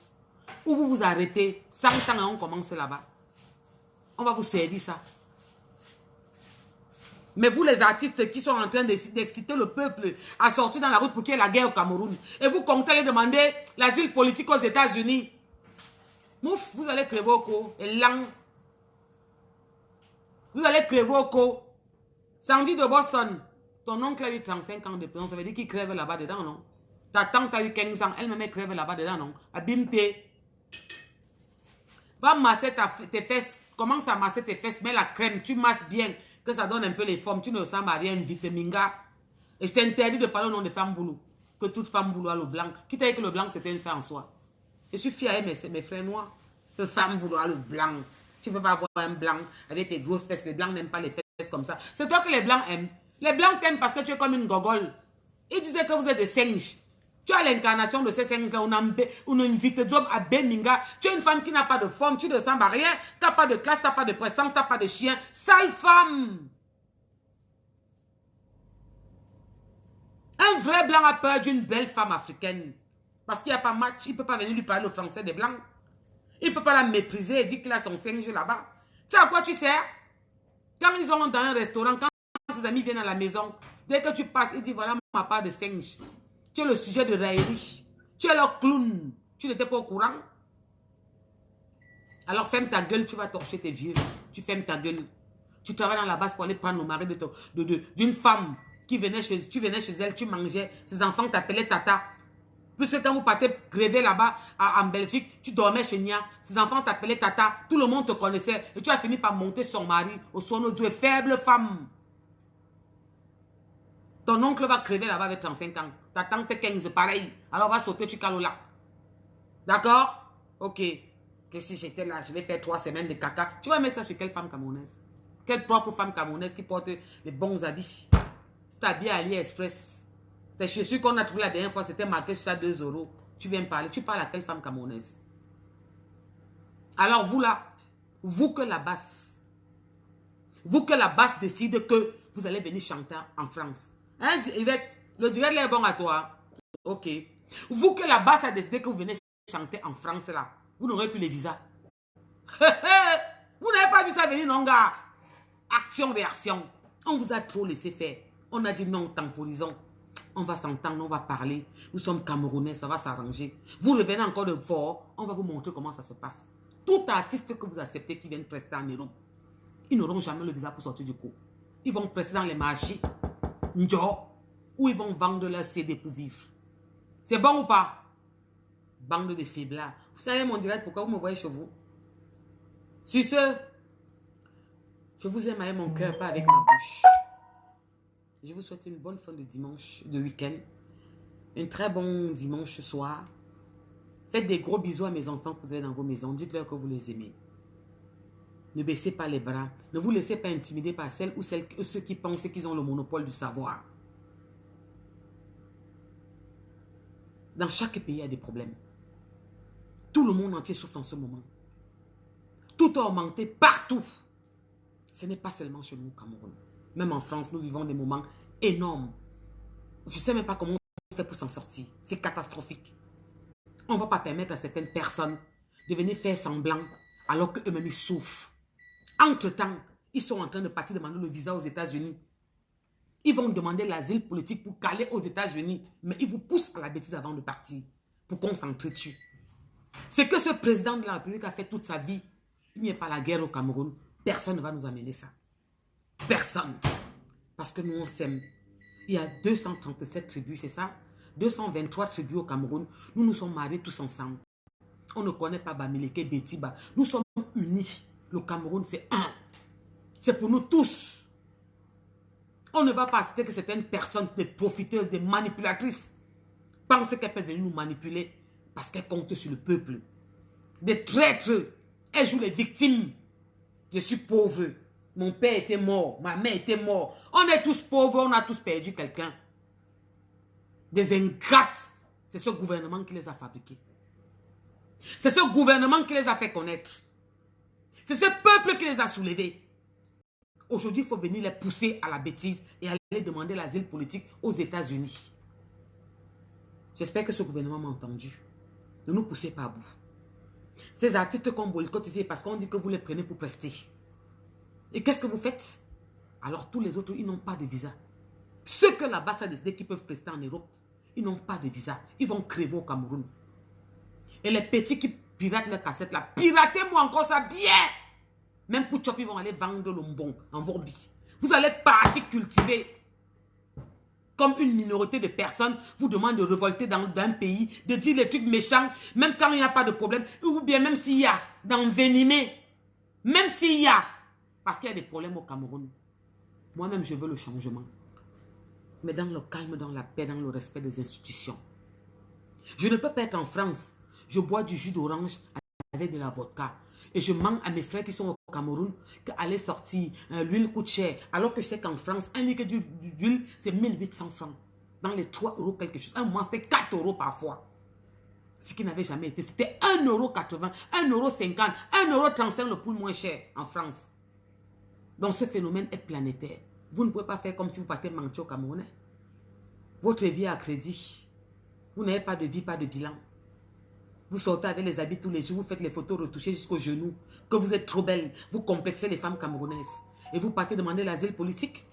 Speaker 1: ou vous vous arrêtez, 100 ans et on commence là-bas. On va vous servir ça. Mais vous les artistes qui sont en train d'exciter le peuple à sortir dans la route pour qu'il y ait la guerre au Cameroun, et vous comptez aller demander l'asile politique aux États-Unis, mouf, vous allez crever au cou. Et lang. Vous allez crever au cou. Sandy de Boston, ton oncle a eu 35 ans de prison, ça veut dire qu'il crève là-bas dedans, non? Ta tante a eu 15 ans, elle-même crève là-bas dedans, non? Abimté. Va masser tes fesses. Commence à masser tes fesses. Mets la crème. Tu masses bien. Que ça donne un peu les formes. Tu ne ressembles à rien. Vitaminga. Et je t'interdis de parler au nom de femme boulot. Que toute femme boulot a le blanc. Quitte à que le blanc, c'était une fin en soi. Je suis fière avec mes frères noirs. Que femme boulot a le blanc. Tu ne peux pas avoir un blanc avec tes grosses fesses. Les blancs n'aiment pas les fesses comme ça. C'est toi que les blancs aiment. Les blancs t'aiment parce que tu es comme une gogole. Ils disaient que vous êtes des singes. Tu as l'incarnation de ces singes-là. On invite Job à Beninga. Tu es une femme qui n'a pas de forme. Tu ne ressembles à rien. Tu n'as pas de classe, tu n'as pas de présence, tu n'as pas de chien. Sale femme. Un vrai blanc a peur d'une belle femme africaine. Parce qu'il n'y a pas match. Il ne peut pas venir lui parler le français des blancs. Il ne peut pas la mépriser et dire qu'il a son singe là-bas. Tu sais à quoi tu sers? Quand ils sont dans un restaurant, quand ses amis viennent à la maison, dès que tu passes, il dit voilà ma part de singe. Tu es le sujet de raillerie. Tu es le clown. Tu n'étais pas au courant. Alors ferme ta gueule, tu vas torcher tes vieux. Tu fermes ta gueule. Tu travailles dans la base pour aller prendre le mari d'une femme qui venait tu venais chez elle, tu mangeais. Ses enfants t'appelaient Tata. Plus quand vous partez gréver là-bas en Belgique, tu dormais chez Nia. Ses enfants t'appelaient Tata. Tout le monde te connaissait. Et tu as fini par monter son mari au son de Dieu. Faible femme. Ton oncle va crever là-bas avec 35 ans. Ta tante est 15, pareil. Alors va sauter, tu cales au lac. D'accord? Ok. Que si j'étais là, je vais faire 3 semaines de caca. Tu vas mettre ça sur quelle femme camerounaise? Quelle propre femme camerounaise qui porte les bons habits? Tu as bien AliExpress. Tes chaussures qu'on a trouvées la dernière fois, c'était marqué sur ça 2 €. Tu viens me parler. Tu parles à quelle femme camerounaise? Alors vous là, vous que la basse décide que vous allez venir chanter en France. Hein, Yvette, le direct est bon à toi. Ok. Vous que la basse a décidé que vous venez chanter en France là, vous n'aurez plus les visas. Vous n'avez pas vu ça venir, non, gars? Action-réaction. On vous a trop laissé faire. On a dit non, temporisons. On va s'entendre, on va parler. Nous sommes Camerounais, ça va s'arranger. Vous revenez encore de fort, on va vous montrer comment ça se passe. Tout artiste que vous acceptez qui viennent prester en Europe, ils n'auront jamais le visa pour sortir du coup. Ils vont prester dans les marchés, où ils vont vendre leur CD pour vivre. C'est bon ou pas? Bande de faiblards. Vous savez mon direct, pourquoi vous me voyez chez vous? Sur ce, je vous aime avec mon cœur, pas avec ma bouche. Je vous souhaite une bonne fin de dimanche, de week-end. Un très bon dimanche soir. Faites des gros bisous à mes enfants que vous avez dans vos maisons. Dites-leur que vous les aimez. Ne baissez pas les bras. Ne vous laissez pas intimider par celles ou ceux qui pensent qu'ils ont le monopole du savoir. Dans chaque pays, il y a des problèmes. Tout le monde entier souffre en ce moment. Tout a augmenté partout. Ce n'est pas seulement chez nous au Cameroun. Même en France, nous vivons des moments énormes. Je ne sais même pas comment on fait pour s'en sortir. C'est catastrophique. On ne va pas permettre à certaines personnes de venir faire semblant alors qu'eux-mêmes ils souffrent. Entre-temps, ils sont en train de partir demander le visa aux États-Unis. Ils vont demander l'asile politique pour caler aux États-Unis. Mais ils vous poussent à la bêtise avant de partir. Pour qu'on s'entretue. C'est que ce président de la République a fait toute sa vie. Il n'y a pas la guerre au Cameroun. Personne ne va nous amener ça. Personne. Parce que nous, on s'aime. Il y a 237 tribus, c'est ça? 223 tribus au Cameroun. Nous nous sommes mariés tous ensemble. On ne connaît pas Bamileke, Betiba. Nous sommes unis. Le Cameroun, c'est un. C'est pour nous tous. On ne va pas accepter que certaines personnes, des profiteuses, des manipulatrices, pensent qu'elles peuvent venir nous manipuler parce qu'elles comptent sur le peuple. Des traîtres. Elles jouent les victimes. Je suis pauvre. Mon père était mort. Ma mère était morte. On est tous pauvres. On a tous perdu quelqu'un. Des ingrates. C'est ce gouvernement qui les a fabriqués. C'est ce gouvernement qui les a fait connaître. C'est ce peuple qui les a soulevés. Aujourd'hui, il faut venir les pousser à la bêtise et aller demander l'asile politique aux États-Unis. J'espère que ce gouvernement m'a entendu. Ne nous poussez pas à bout. Ces artistes qu'on boycotte ici parce qu'on dit que vous les prenez pour prester. Et qu'est-ce que vous faites? Alors tous les autres, ils n'ont pas de visa. Ceux que là-bas, ça a décidé qu'ils peuvent prester en Europe, ils n'ont pas de visa. Ils vont crever au Cameroun. Et les petits qui piratent leurs cassettes là, piratez-moi encore ça bien. Même pour Chop, ils vont aller vendre le mbon en Vorbi. Vous allez partir cultiver. comme une minorité de personnes vous demandent de révolter dans un pays, de dire les trucs méchants, même quand il n'y a pas de problème, ou bien même s'il y a, d'envenimer, même s'il y a, parce qu'il y a des problèmes au Cameroun. Moi-même, je veux le changement. Mais dans le calme, dans la paix, dans le respect des institutions. Je ne peux pas être en France. Je bois du jus d'orange avec de la vodka. Et je mens à mes frères qui sont au Cameroun qu'aller sortir, l'huile coûte cher. Alors que je sais qu'en France, un litre d'huile, c'est 1800 francs. Dans les 3 euros quelque chose. Un mois, c'était 4 euros parfois. Ce qui n'avait jamais été. C'était 1,80 €, 1,50 €, 1,35 € le plus moins cher en France. Donc ce phénomène est planétaire. Vous ne pouvez pas faire comme si vous partez mentir au Camerounais. Votre vie est à crédit. Vous n'avez pas de vie, pas de bilan. Vous sortez avec les habits tous les jours, vous faites les photos retouchées jusqu'aux genoux, que vous êtes trop belle, vous complexez les femmes camerounaises. Et vous partez demander l'asile politique.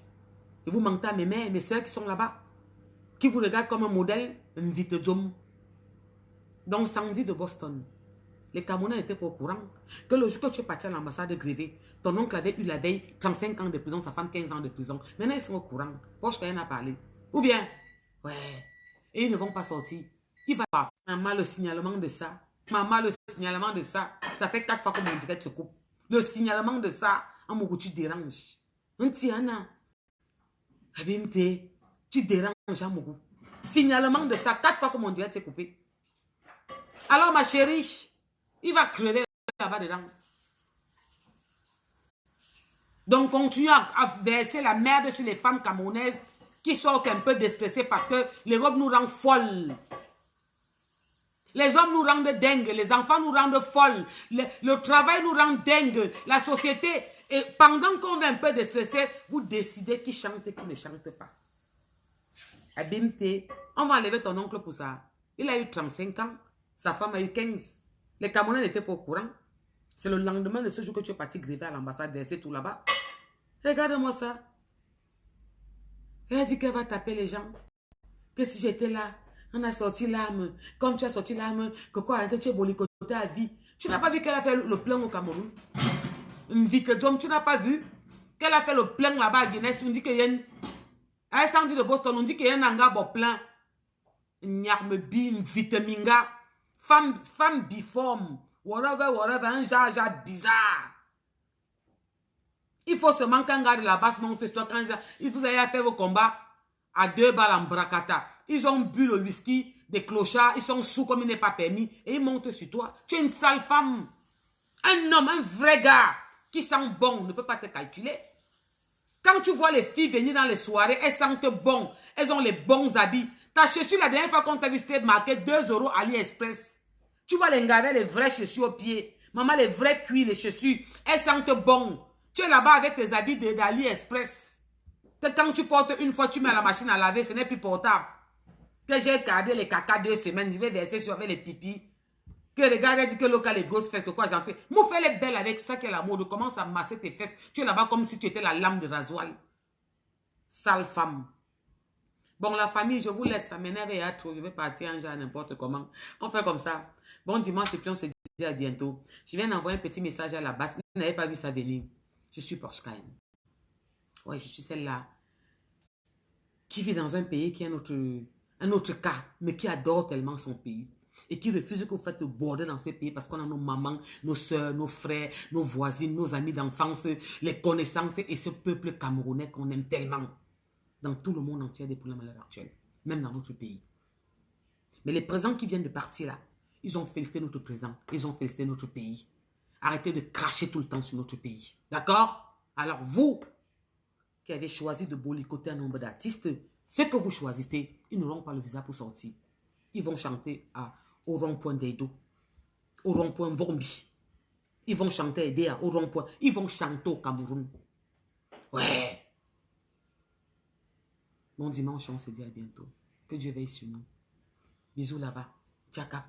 Speaker 1: Et vous mentez à mes mères et mes soeurs qui sont là-bas, qui vous regardent comme un modèle, une vite d'homme. Donc, Sandy de Boston, les Camerounais n'étaient pas au courant que le jour que tu es parti à l'ambassade de Grévé, ton oncle avait eu la veille 35 ans de prison, sa femme 15 ans de prison. Maintenant, ils sont au courant. Poche rien à parler. Ou bien, ouais, et ils ne vont pas sortir. Il va pas. Maman, le signalement de ça. Maman, le signalement de ça. Ça fait 4 fois que mon direct se coupe. Le signalement de ça. En mon tu déranges. Anna. Abimte. Tu déranges en mon goût. Signalement de ça. 4 fois que mon direct s'est coupé. Alors, ma chérie, il va crever là-bas dedans. Donc, continue à verser la merde sur les femmes camerounaises qui sortent un peu déstressées parce que les robes nous rendent folles. Les hommes nous rendent dingues, les enfants nous rendent folles, le travail nous rend dingues, la société. Et pendant qu'on est un peu déstressé, vous décidez qui chante et qui ne chante pas. Abimte, on va enlever ton oncle pour ça. Il a eu 35 ans, sa femme a eu 15. Les Camerounais n'étaient pas au courant. C'est le lendemain de ce jour que tu es parti gréver à l'ambassade d'Essé tout là-bas. Regarde-moi ça. Elle a dit qu'elle va taper les gens. Que si j'étais là, on a sorti l'arme. Comme tu as sorti l'arme, que quoi, tu es bolicoté à vie. Tu n'as pas vu qu'elle a fait le plein au Cameroun? Une vite d'homme, tu n'as pas vu qu'elle a fait le plein là-bas à Guinness. On dit qu'il y a une... À Sandy de Boston, on dit qu'il y a un hangar bon plein. Une vitaminga. Femme biforme. Whatever, un jaja bizarre. Il faut seulement qu'un gars de la basse monte sur toi quand vous allez faire vos combats à 2 balles en bracata. Ils ont bu le whisky des clochards, ils sont sous comme il n'est pas permis et ils montent sur toi. Tu es une sale femme. Un homme, un vrai gars qui sent bon ne peut pas te calculer. Quand tu vois les filles venir dans les soirées, elles sentent bon. Elles ont les bons habits. Ta chaussure, la dernière fois qu'on t'a vu, c'était marqué 2 € AliExpress. Tu vois les gars avec les vraies chaussures aux pieds. Maman, les vrais cuirs, les chaussures, elles sentent bon. Tu es là-bas avec tes habits d'AliExpress. Que quand tu portes une fois, tu mets à la machine à laver, ce n'est plus portable. Que j'ai gardé les caca 2 semaines, je vais verser sur avec les pipis. Que les gars disent que local les grosses fesses, que quoi j'en fais. Moi, fais les belles avec ça qui est la mode. Commence à masser tes fesses. Tu es là-bas comme si tu étais la lame de rasoir. Sale femme. Bon, la famille, je vous laisse. Ça m'énerve et trop. Je vais partir en genre n'importe comment. On fait comme ça. Bon dimanche et puis on se dit à bientôt. Je viens d'envoyer un petit message à la base. Vous n'avez pas vu ça venir. Je suis Porsche Kine. Oui, je suis celle-là qui vit dans un pays qui est un autre cas, mais qui adore tellement son pays. Et qui refuse que vous faites le bordel dans ce pays parce qu'on a nos mamans, nos soeurs, nos frères, nos voisines, nos amis d'enfance, les connaissances et ce peuple camerounais qu'on aime tellement. Dans tout le monde entier, des problèmes à l'heure actuelle, même dans notre pays. Mais les présents qui viennent de partir là, ils ont félicité notre présent, ils ont félicité notre pays. Arrêtez de cracher tout le temps sur notre pays. D'accord? Alors vous, qui avez choisi de boycotter un nombre d'artistes, ce que vous choisissez, ils n'auront pas le visa pour sortir. Ils vont chanter au rond-point d'Edo, au rond-point Vombi. Ils vont chanter Edea au rond-point. Ils vont chanter au Cameroun. Ouais. Bon dimanche, on se dit à bientôt. Que Dieu veille sur nous. Bisous là-bas. Tchakap.